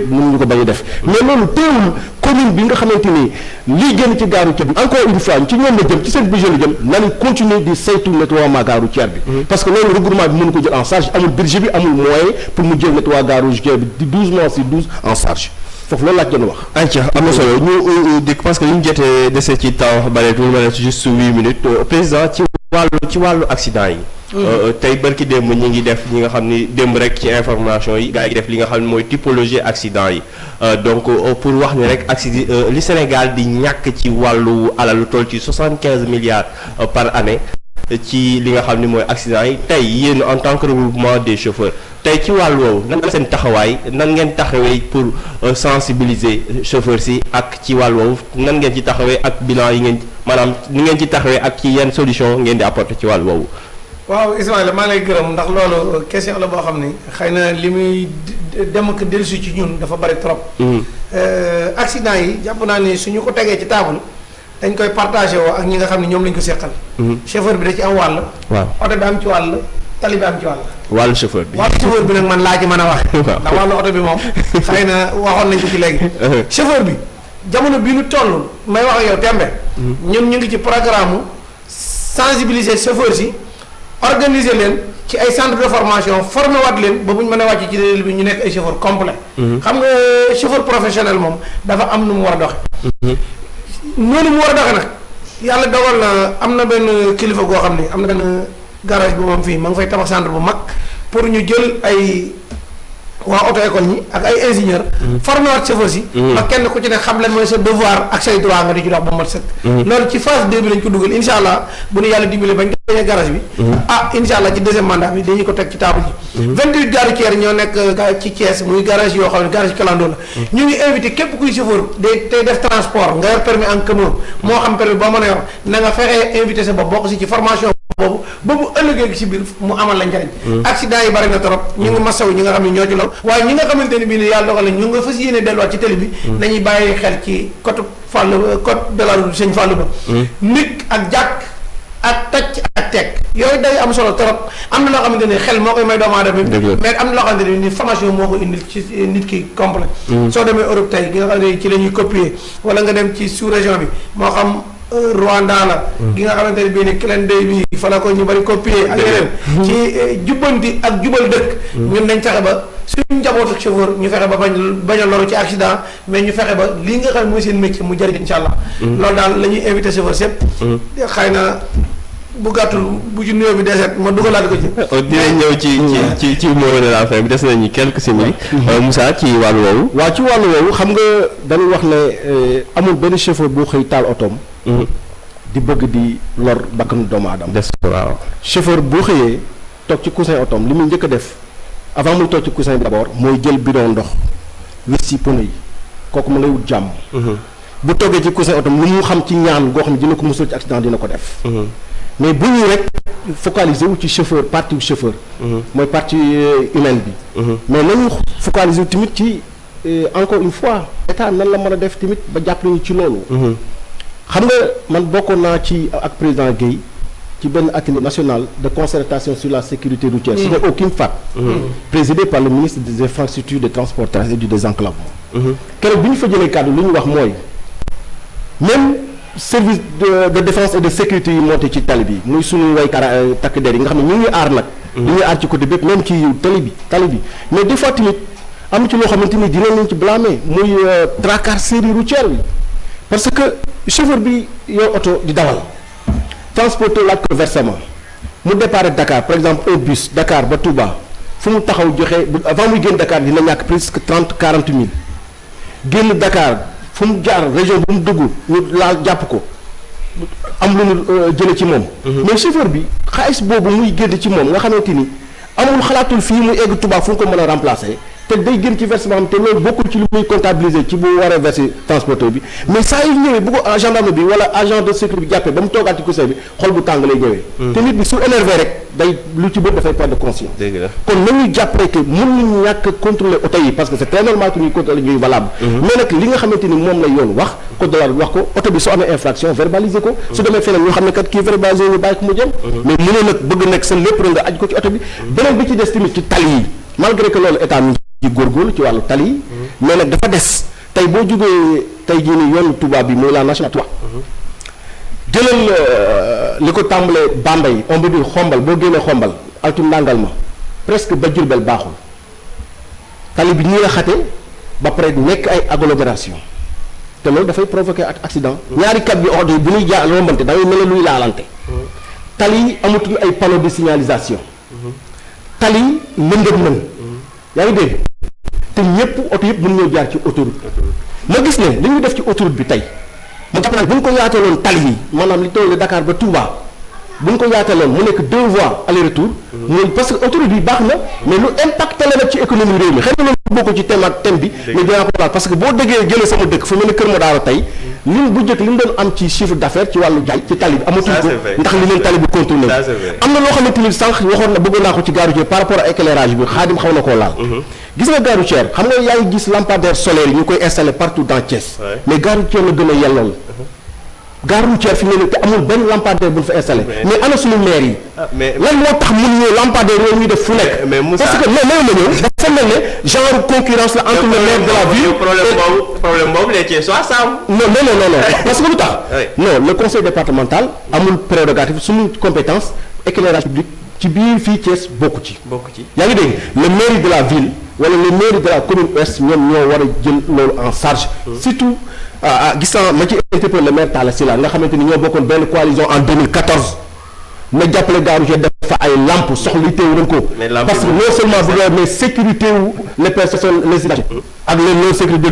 mënuñu ko bañ a def mais loolu teewul commune bi nga xamante ni lii génn ci gare routière bi encore une fois ci ñoom la jëm ci seen budget la jëm nañu continuer di saytu nettoiement gare routière bi. parce que loolu regroupement bi mënu ko jël en charge amul budget bi amul moyen pour mu jël nettoiement gare routière bi di 12 mois sur 12 en charge. foofu loolu laa gën a wax. ayca am na solo ñu dikk parce que li ñu jotee dese ci temps bareetul ma ne juste 8 minutes président ci wàllu accident yi. tey barki démb ñi ngi def ñi nga xam ni démb rek ci information yi gars yi def li nga xam ne mooy typologie accident yi donc pour wax ni rek accident li Sénégal di ñàkk ci wàllu alal lu toll ci 75 milliards par année ci li nga xam ni mooy accident yi tey yéen en tant que regroupement des chauffeurs tey ci wàllu woowu nan la seen taxawaay nan ngeen taxawee pour sensibiliser chauffeurs si ak ci wàllu woowu nan ngeen ci taxawee ak bilan yi ngeen maanaam ni ngeen ci taxawee ak ci yenn solution ngeen di apporter ci wàllu woowu. waaw Ismaïla maa ngi lay gërëm ndax loolu question la boo xam ni xëy na li muy dem ak dellusi ci ñun dafa bari trop. accident yi jàpp naa ni suñu ko tegee ci table dañ koy partagé woo ak ñi nga xam ne ñoom lañ ko seqal. chauffeur bi da ci am wàll. waaw oto bi am ci wàll tali bi am ci wàll. wàllu chauffeur bi wàllu chauffeur bi nag man laa ci mën a wax. ndax wàllu oto bi moom xëy na waxoon nañ ko ci léegi. chauffeur bi jamono bii nu toll may wax ak yow tembe ñun ñu ngi ci programme sensibiliser chauffeur si. organiser leen ci ay centre de formation formé waat leen ba bu ñu mën a wàcc ci réel bi ñu nekk ay chauffeur complet xam nga chauffeur professionnel moom dafa am nu mu war a doxe noonu mu war a doxe nag yàlla dogal na am na benn kilifa goo xam ne am na benn garage bu moom fii ma ngi fay tabax centre bu mag pour ñu jël ay waa auto école ñi ak ay ingénieur formé waat chauffeur si ba kenn ku ci ne xam leen mooy sa devoir ak say droit nga di ci dox ba mat sëkk loolu ci phase 2 bi lañ ko dugal insha allah bu ñu yàlla dimbali bañ gañee garage bi insha allah ci deuxième mandat bi dañu ko teg ci table ji 28 gare routière ñoo nekk ci Thiès muy garage yoo xam ne garage clando la ñu ngi invité képp kuy chauffeur day tey def transport nga yor permis en commun moo xam permis boo mën a yor na nga fexee invité sa bopp bokk si ci formation boobu boobu ëllëgee ci biir mu amal la njariñ accident yi bari na trop ñu ngi masaw ñi nga xam ne ñoo ci lool waaye ñi nga xamante ne bii ne yàlla dogal na ñu nga fas yéene delluwaat ci télé bi nañuy bàyyi xel ci code de la route Sëñ Fallou ba nit ak jàkk ak tacc ak teg yooyu day am solo trop am na loo xamante ne xel moo koy may doomu aadama mais am na loo xamante ne ni formation moo ko indil ci nit ki complet soo demee Europe tey gi nga xam ne ci la ñuy copier wala nga dem ci sous région bi moo xam Rwanda la gi nga xamante ne bii ni clen day bi fa la ko ñu bari copier ak yeneen ci jubbanti ak jubal dëkk ñun nañ fexe ba suñu njabootu chauffeur ñu fexe ba bañ a loru ci accident mais ñu fexe ba lii nga xam ne mooy seen métier mu jëriñ insha allah loolu daal la ñuy invité chauffeur sépp xëy na bu gàttul bu ci nuyoo bi deseet ma dugalaat ko ci dinañ ñëw ci mot de la fin bi des nañu quelques simili Moussa ci wàllu woowu waaw ci wàllu woowu xam nga dañuy wax ne amul benn chauffeur boo xëy taal otoom di bëgg di lor bakkanu doomu aadama des waaw chauffeur boo xëyee toog ci coussin otoom li muy njëkk a def avant muy toog ci coussin bi d'abord mooy jël bidon ndox wis ci pono yi kooku ma lay wut jàmm bu toggee ci coussin otoom lu mu xam ci ñaan goo xam ne dina ko musal ci accident dina ko def mais bu ñuy rek focaliser wu ci chauffeur partie chauffeur mooy partie humaine bi mais nañu focaliser wu tamit ci encore une fois état nan la mën a def tamit ba jàppale ñu ci loolu xam nga man bokkoon naa ci ak président Guèye ci benn atelier national de concertation sur la sécurité routière. C'était au KIMFAT. Présidé par le ministre des infrastructures des transports et du désenclavement. keroog bi ñu fa jëlee kàddu lu ñu wax mooy même service de défense et de sécurité yi monté ci tali bi muy suñu way takk der yi nga xam ne ñu ngi aar nag. ñu ngi aar ci côté bépp même ci tali bi mais des fois tamit am ci loo xamante ni dinañ leen ci blâmer muy tracasserie routière bi parce que chauffeur bi yow oto di dawal transporteur laaj ko versement mu départ Dakar par exemple un bus Dakar ba Touba fu mu taxaw joxe avant muy génn Dakar dina ñàkk presque 30-40 mille génn Dakar fu mu jaar région bu mu dugg ñu laal jàpp ko am lu ñu jële ci moom. mais chauffeur bi xaalis boobu muy génn ci moom nga xamante ni amul xalaatul fii muy egg Touba fu mu ko mën a remplacer te day gën ci versement am te loolu bokkul ci lu muy comptabiliser ci bu war a verser transporteur bi mais saa yu ñëwee bu ko gendarme bi wala agent de sécurité bi jàppee ba mu toogaat ci conseil bi xol bu tàng lay ñëwee. te nit bi su énervé rek day lu ci bëri dafay perdre de conscience. dëgg la kon nañuy jàppale que mën nañu ñàkk contrôler oto yi parce que c'est très normal que ñuy contrôler ñuy valable. mais nag li nga xamante ni moom la yoon wax code de la route wax ko oto bi soo amee infraction verbaliser ko. su demee feneen ñoo xam ne kat kii verbaliser ñu bàyyi ko mu jëm. mais mënoo nag bëgg nekk sa lépp nga aj ko ci oto bi. beneen bi ci des tamit ci tali yi malgré que loolu état mi ci góorgóorlu ci wàllu tali yi. mais nag dafa des tey boo jógee tey jii nii yoonu Touba bi muy la nationale 3 jëlal li ko tàmbalee Bambey on peut dire xombal boo génnee xombal altu ndàngal ma presque ba Jurbel baaxul tali bi nii la xate ba pare nekk ay agglomération te loolu dafay provoquer ak accident. ñaari kat bi oto yi bu ñuy jaar rombante da ngay mel ne luy laalante. tali yi amatul ay panneaux de signalisation. tali yi lëndëm nañ. yaa ngi dégg te ñëpp oto yëpp mën ñoo jaar ci autoroute. ma gis ne li ñu def ci autoroute bi tey ma jàpp naa bu ñu ko yaataloon tali yi maanaam li toll Dakar ba Touba bu ñu ko yaataloon mu nekk 2 voies aller retour. mooy parce que autoroute bi baax na mais lu impacté la nag ci économie réew mi xëy na loolu bokk ci thème ak thème bi. mais dinaa ko laal parce que boo déggee jëlee sama dëkk fu mel ne Kër Madaro tey lim bu njëkk li mu doon am ci chiffre d'affaires ci wàllu jaay ci tali bi amatul ko ndax li leen tali bi contourné am na loo xamante ni sànq waxoon na bëggoon naa ko ci gare routière par rapport à éclairage bi Xaadim xaw na koo laal. gis nga gare routière xam nga yaa ngi gis lampadaire solaire yi ñu koy installé partout dans Thiès. mais gare routière la gën a yellool. gare routière fi mu ne te amul benn lampadaire bu ñu fa installé. mais ana suñu maire yi. lan moo tax mënuñu lampadaire yooyu ñuy def fu nekk. parce que non ma ñëw dafa mel ne genre concurrence la entre le maire de la ville. problème boobu les Thiessois sàmm. non parce que lu tax. non le conseil départemental amul prérogative suñu compétence éclairage public ci biir fii Thiès bokku ci. yaa ngi dégg le maire de la ville wala le maire de la commune ouest ñoom ñoo war a jël loolu en charge. surtout gis naa ma ci interpellé le maire Talla Sylla nga xamante ni ñoo bokkoon benn coalition en 2014 na jàppale gare routière def fa ay lampe soxla teewu nañ ko. parce que non seulement bu mais sécurité wu les personnes les usagers ak les sécurité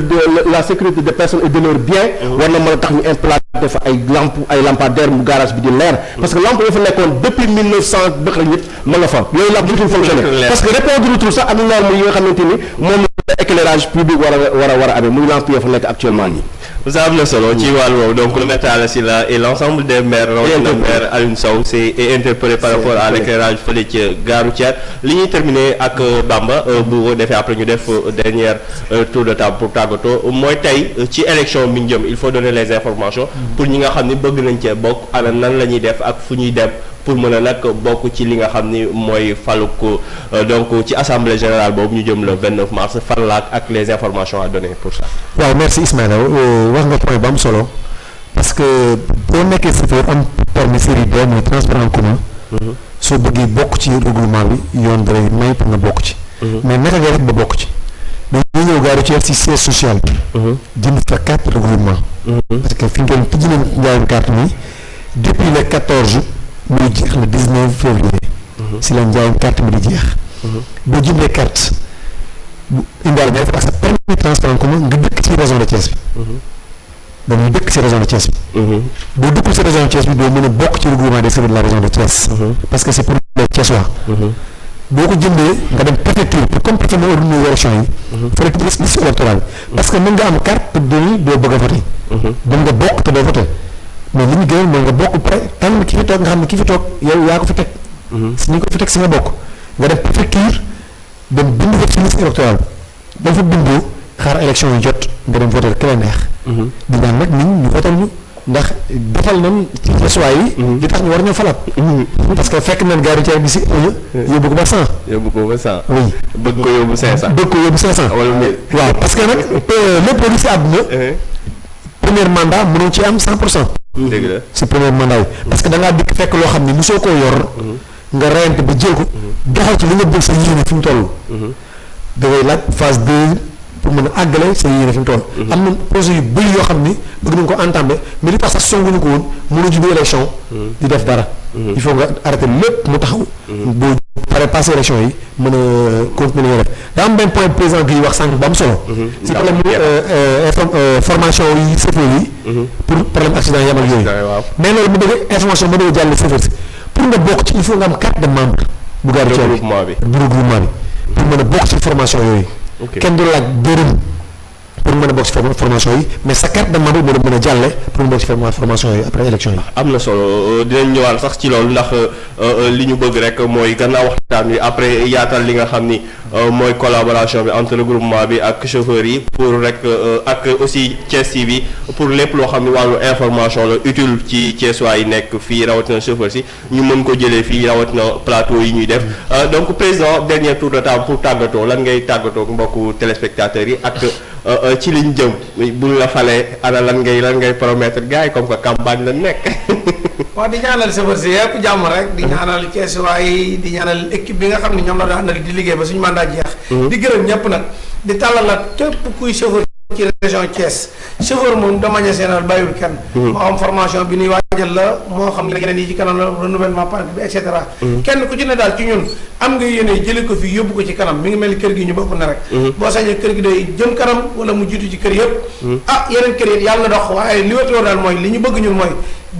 la sécurité des personnes et de leurs biens. war na mën a tax ñu implanté fa ay lampadaires mu garage bi di leer. parce que lampe yoo fa nekkoon depuis 1900 bëx la ñëpp ma nga fa yooyu lampe dutul fonctionné parce que répondre tout sax ak norme yi nga xamante ni moom la éclairage public war a amee muy lampe yoo fa nekk actuellement nii. ça am na solo ci wàll woowu donc le maire Talla Sylla et l'ensemble des maires rawatina maire Alioune Sow est interpellé par rapport à l'éclairage fële ci gare routière li ñuy terminer ak Bamba bu ko defee après ñu def dernière tour de table pour tàggatoo mooy tey ci élection bi ñu jëm il faut donner les informations pour ñi nga xam ni bëgg nañ cee bokk ana nan la ñuy def ak fu ñuy dem pour mën a nag bokk ci li nga xam ni mooy faluk donc ci assemblée générale boobu ñu jëm le 29 mars fan la ak les informations à donner pour ça. waaw merci Ismaïla wax nga point bu am solo parce que boo nekkee chauffeur am permis série B mooy transport en commun. soo bëggee bokk ci regroupement bi yoon da lay may pour nga bokk ci. mais naka nga def ba bokk ci. dañuy ñëw gare routière ci siège social bi. jënd fa carte regroupement. parce que fi ñu doon tijji nañ njaayum carte mi depuis le 14. muy jeex le 19 février. si la njaayam carte bi di jeex. boo jëndee carte bu indaale nga def ak sa permis transport en commun nga dëkk ci région de Thiès bi. dañuy dëkk ci région de Thiès bi. boo dëkkul ci région de Thiès bi doo mën a bokk ci regroupement des services de la région de Thiès. parce que c'est pour les Thiessois. boo ko jëndee nga dem préfecture pour comme préfet moo organisé élection yi. fële ci liste électorale parce que mën nga am carte te doo bëgg a voté. mën nga bokk te doo voté. mais li ñu gënal mooy nga bokk pare tànn ki fi toog nga xam ne ki fi toog yow yaa ko fi teg. si ñu ko fi teg si nga bokk nga def préfecture dem bind fa ci liste électorale ba fa bindoo xaar élection yi jot nga dem voter ki la neex. di ñaan nag nit ñi ñu votal ñu ndax defal nañ ci Thiessois yi. li tax ñu war ñoo falaat. parce que fekk nañ gare routière bi si 1 yóbbu ko ba 100. yóbbu ko ba 100. oui bëgg ko yóbbu 500. bëgg ko yóbbu 500. wala 1000. waaw parce que nag lépp loo gis si àdduna. premier mandat mënoo ci am 100%. dëgg la si premier mandat yi parce que da ngaa dikk fekk loo xam ne mosoo koo yor. nga reyante ba jël ko. doxal ci li nga bëgg sa yéene fi mu toll. da ngay laaj phase 2 pour mën a àggale sa yéene fi mu toll. am na projet yu bëri yoo xam ni bëgg nañ ko entamé mais li tax sax songuñu ko woon mënu jublu élection. di def dara. il faut nga arrêté lépp mu taxaw. boo paree passé élection yi mën a continuer nga def daa am benn point président bi wax sànq ba am solo. si problème formation yi chauffeur yi. pour problème accident yam ak yooyu. mais loolu mu dëgg information ba dëgg jàll chauffeur si pour nga bokk ci il faut nga am carte de membre. bu gaaru ci regroupement bi pour mën a bokk ci formation yooyu. kenn du laaj dërëm pour mën a bokk ci formation yi mais sa carte de membre mën a jàlle pour mu bokk ci formation yi après élection yi. am na solo dinañ ñëwaat sax ci loolu ndax li ñu bëgg rek mooy gannaaw waxtaan wi après yaatal li nga xam ni mooy collaboration bi entre regroupement bi ak chauffeurs yi pour rek ak aussi Thiès TV pour lépp loo xam ni wàllu information la utile ci Thiessois yi nekk fii rawatina chauffeurs si ñu mën ko jëlee fii rawatina plateau yi ñuy def donc président dernier tour de table pour tàggatoo lan ngay tàggatoo mbokku téléspectateurs yi ak ci liñ jëm buñ la falee ana lan ngay promettre gars yi comme que campagne la nekk. waaw di ñaanal chauffeur si yëpp jàmm rek di ñaanal Thiessois yi di ñaanal équipe bi nga xam ne ñoom la daan àndal di liggéey ba suñu mandat jeex. di gërëm ñëpp nag di tàllalaat képp kuy chauffeur ci région Thiès chauffeur moom de manière générale bàyyiwul kenn. moo xam formation bi ñuy waajal la moo xam yeneen yi ci kanam la renouvellement parc bi et cetera. kenn ku ci ne daal ci ñun am nga yéene jëlee ko fi yóbbu ko ci kanam mi ngi mel ni kër gi ñu bokk na rek. boo sañee kër gi day jëm kanam wala mu jiitu ci kër yëpp. yeneen kër yi yàlla na dox waaye li wér daal mooy li ñu bëgg ñun mooy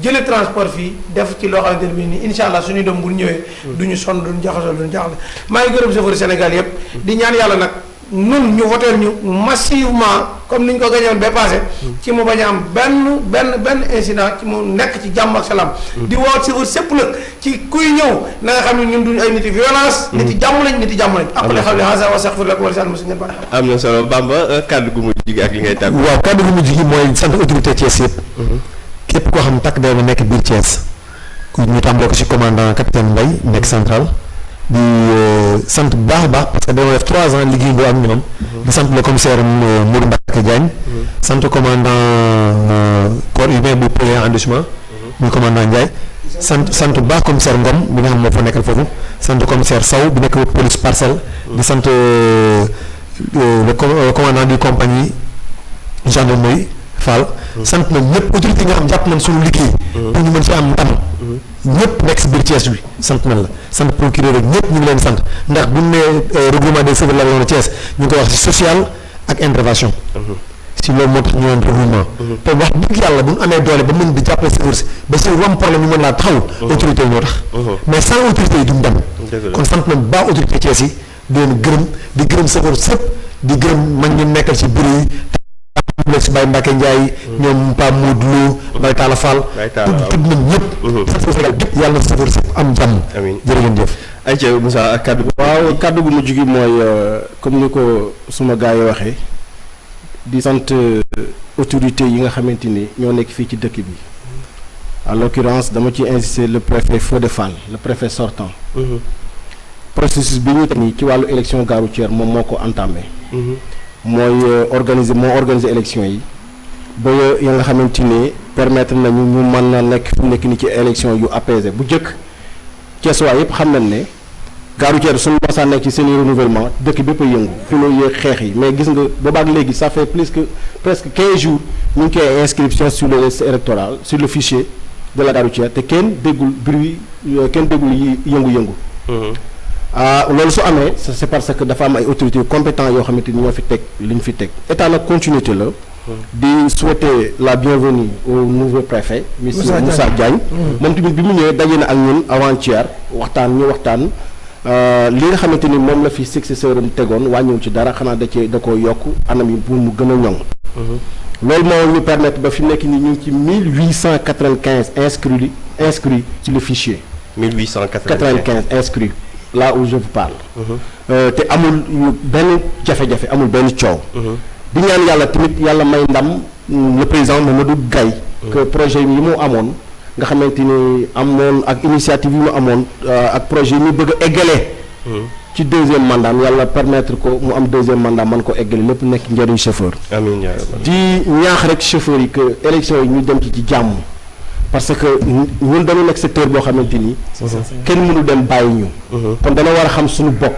jëlee transport fii def ci loo xamante ne bii nii incha allah suñu dem bu ñëwee. duñu sonn duñu jaxasoo duñu jaaxle maa ngi gërëm chauffeur Sénégal yëpp di ñaan yàlla nag nun ñu voté ñu massivement comme ni ñu ko gañoon ba passé ci mu bañ a am benn incident ci mu nekk ci jàmm ak salaam di woo chauffeur sépp nag ci kuy ñëw na nga xam ne ñun duñu ay nit yi violence nit yi jàmm lañ après xam ne hasa wa astaghfirullah wa sal muslim am na solo Bamba kàddu gu mujj gi ak li ngay tàgg waaw kàddu gu mujj gi mooy sant autorité Thiès yëpp képp koo xam takk day nga nekk biir Thiès ku ñu tàmbalee ko ci commandant capitaine Mbaye nekk central di sant bu baax a baax parce que dañoo def 3 ans liggéey boo ak ñoom. di sant le commissaire Mourou Mbacke Diagne. sant commandant corps urbain bu pôle arrondissement. muy commandant Ndiaye. sant bu baax commissaire Ngom bi nga xam moo fa nekkal foofu. sant commissaire Sow bi nekk police parcelle. di sant le commandant du compagnie gendarmerie Fall. sant nañ ñëpp autorité nga xam jàpp nañ suñu liggéey. pour ñu mën ci am ndam. ñëpp nekk si biir Thiès bi sant nañ la sant procureur rek ñëpp ñu ngi leen sant ndax bu ñu nee regroupement des chauffeurs de la région de Thiès ñu ngi koy wax si social ak intervention. si loolu moo tax ñu naan regroupement. te wax dëgg yàlla bu ñu amee doole ba mën di jàppale chauffeur si ba si rom problème ñu mën laa taxawul. autorité yi ñoo tax. mais sans autorité yi duñ dem. kon sant nañ baax autorité Thiès yi di leen gërëm di gërëm chauffeur sëpp di gërëm mag ñu nekkal si bureau yi. nekk si Baye Mbacke Ndiaye ñoom Pa Modou Lo Baye Talla Fall tudd nañ ñëpp Sénégal gépp yàlla na safar si am jàmm jërë ngeen jëf ayca Moussa ak kaddu waaw kaddu gu mujj gi mooy comme ni ko suma gars yi waxee di sant autorité yi nga xamante ni ñoo nekk fii ci dëkk bi en l'occurrence dama ci insister le préfet Fodé Fall le préfet sortant processus bi ñu teg nii ci wàllu élection gare routière moom moo ko entamé mooy organiser élection yi ba ya nga xamante ni permettre nañu ñu mën na nekk fi mu nekk ni ci élection yu apaisé bu njëkk Thiessois yëpp xam nañ ne gare routière suñu masaan nekk ci seen renouvellement dëkk bépp a yëngu xuloo yeeg xeex yi mais gis nga boobaak léegi ça fait presque 15 jours ñu ngi koy inscription sur le liste électoral sur le fichier de la gare routière te kenn déggul bruit kenn déggul yëngu-yëngu loolu su amee c'est parce que dafa am ay autorités compétents yoo xamante ni ñoo fi teg li ñu fi teg état nag continuité la di souhaiter la bienvenue au nouveau préfet monsieur Moussa Diagne moom tamit bi mu ñëwee daje na ak ñun avant-hier waxtaan li nga xamante ni moom la fi successeur am tegoon wàññiwul ci dara xanaa da ko yokk anam yi pour mu gën a ñoŋ loolu moo ñu permettre ba fi mu nekk ni ñu ngi ci 1895 inscrits sur le fichier 1895 inscrits là où je vous parle te amul benn jafe-jafe amul benn coow di ñaan yàlla tamit yàlla may ndam le président Mamadou Gaye que projet yi mu amoon nga xamante ni amoon ak initiative yi mu amoon ak projet yi mu bëgg a eggalee ci deuxième mandat yàlla permettre ko mu am deuxième mandat man ko eggale lépp nekk njëriñ chauffeur amiin yaa rabbal. di ñaax rek chauffeur yi que élection yi ñu dem ci jàmm parce que ñun dañu nekk secteur boo xamante ni kenn mënu dem bàyyi ñu kon dana war a xam suñu bopp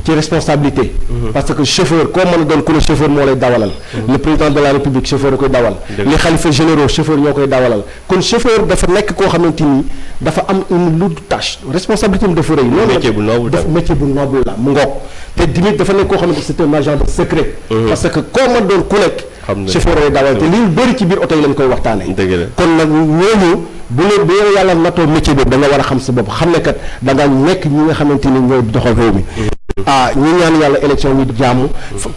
ci responsabilité parce que chauffeur koo mën a doon ku ne chauffeur moo lay dawalal le président de la république chauffeur a koy dawal les xalifa généraux chauffeur ñoo koy dawalal kon chauffeur dafa nekk koo xamante ni dafa am une lourde tâche responsabilité am dafa rëy loolu métier bu noble dafa métier bu noble la mu ngoog te tamit dafa nekk koo xamante c'est un agent de secret parce que koo mën doon ku nekk chauffeur lay dawal te li bëri ci biir oto yi lañ koy waxtaanee kon nag ñooñu bu la yàlla natoo métier boobu da nga war a xam sa bopp xam ne kat da nga nekk ñi nga xamante ni ñooy doxal réew mi ñi ñaan yàlla élection yi jàmm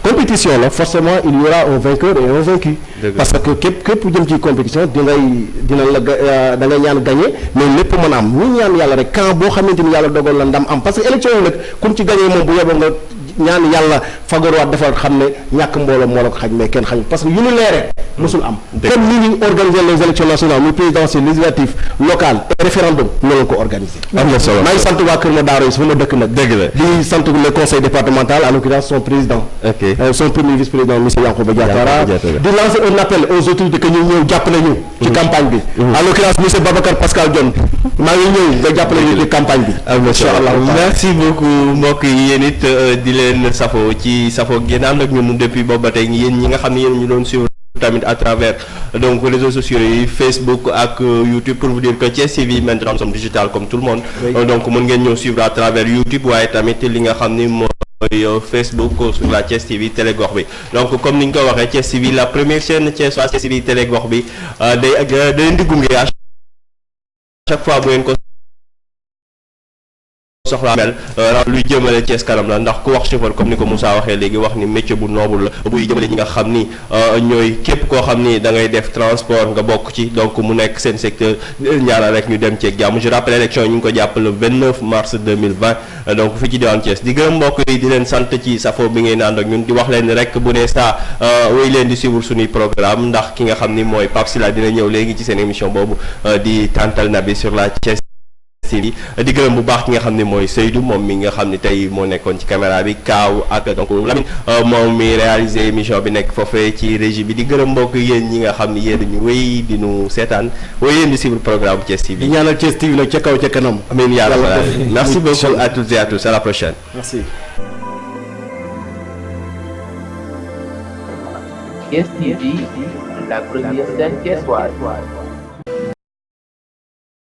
compétition la forcément il y aura un vainqueur et un vaincu parce que képp jëm ci compétition dina la da ngay ñaan gagné mais lépp mën a am ñu ñaan yàlla rek camp boo xamante ni yàlla dogal la ndam am parce que élection yi nag kun ci gagné moom bu yeboo nga ñaan yàlla fagaruwaat defar xam ne ñàkk mbooloo moo la ko xañ mais kenn xañ parce que yu ñu leeree mosul am comme ni ñu organiser les élections nationales muy présidentielles législatives locales et référendum ñoo leen ko organiser am na solo maa ngi sant waa Kër Madaro yi su ma dëkk nag dëgg la di sant le conseil départemental en l'occurrence son président son premier vice-président monsieur Yankhoba Diattara di lancer un appel aux autorités que ñu ñëw jàppale ñu ci campagne bi en l'occurrence monsieur Babacar Pascal Dione maa ngi ñëw nga jàppale ñu ci campagne bi inchallah merci beaucoup mbokk yi yéen it di leen safo ci safo ngeen ànd ak ñun depuis boobu ba tey yéen ñi nga xam ne yéen ñu doon suivre tamit à travers donc réseaux sociaux yi Facebook ak YouTube pour vous dire que Thiès TV maintenant nous sommes digital comme tout le monde donc mën ngeen ñëw suivre à travers YouTube waaye tamit li nga xam ni mooy Facebook sur la Thiès TV télé gox bi donc comme ni ñu ko waxee Thiès TV la première chaîne Thiès TV télé gox bi day leen di gunge à chaque fois bu ngeen ko soxlaa mel luy jëmale Thiès kanam la ndax ku wax chauffeur comme ni ko Moussa waxee léegi wax ni métier bu noble la buy jëmale ñi nga xam ni ñooy képp koo xam ni da ngay def transport nga bokk ci donc mu nekk seen secteur ñaanal rek ñu dem ci jàmm je rappelle élection yi ñu ngi ko jàpp le 29 mars 2020 donc fi ci diwaan Thiès di gërëm mbokk yi di leen sant ci safo bi ngeen ànd ak ñun di wax leen rek bu dee saa wéy leen di suivre suñuy programme ndax ki nga xam ni mooy Pape Sylla dina ñëw léegi ci seen émission boobu di Tantal Nabi sur la Thiès di gërëm bu baax ki nga xam ne mooy Seydou moom mi nga xam ne tey moo nekkoon ci caméra bi Kaaw ak donc Lamine moom mi réalisé émission bi nekk foofee ci régie bi di gërëm mbokk yéen ñi nga xam ne yéen ñu wéy di nu seetaan wéy yéen di suivre programme Thiès TV. di ñaanal Thiès TV nag ca kaw ca kanam. amiin yàlla merci beaucoup à toutes et à tous à la prochaine. merci. Thiès TV, la première scène thiessoise.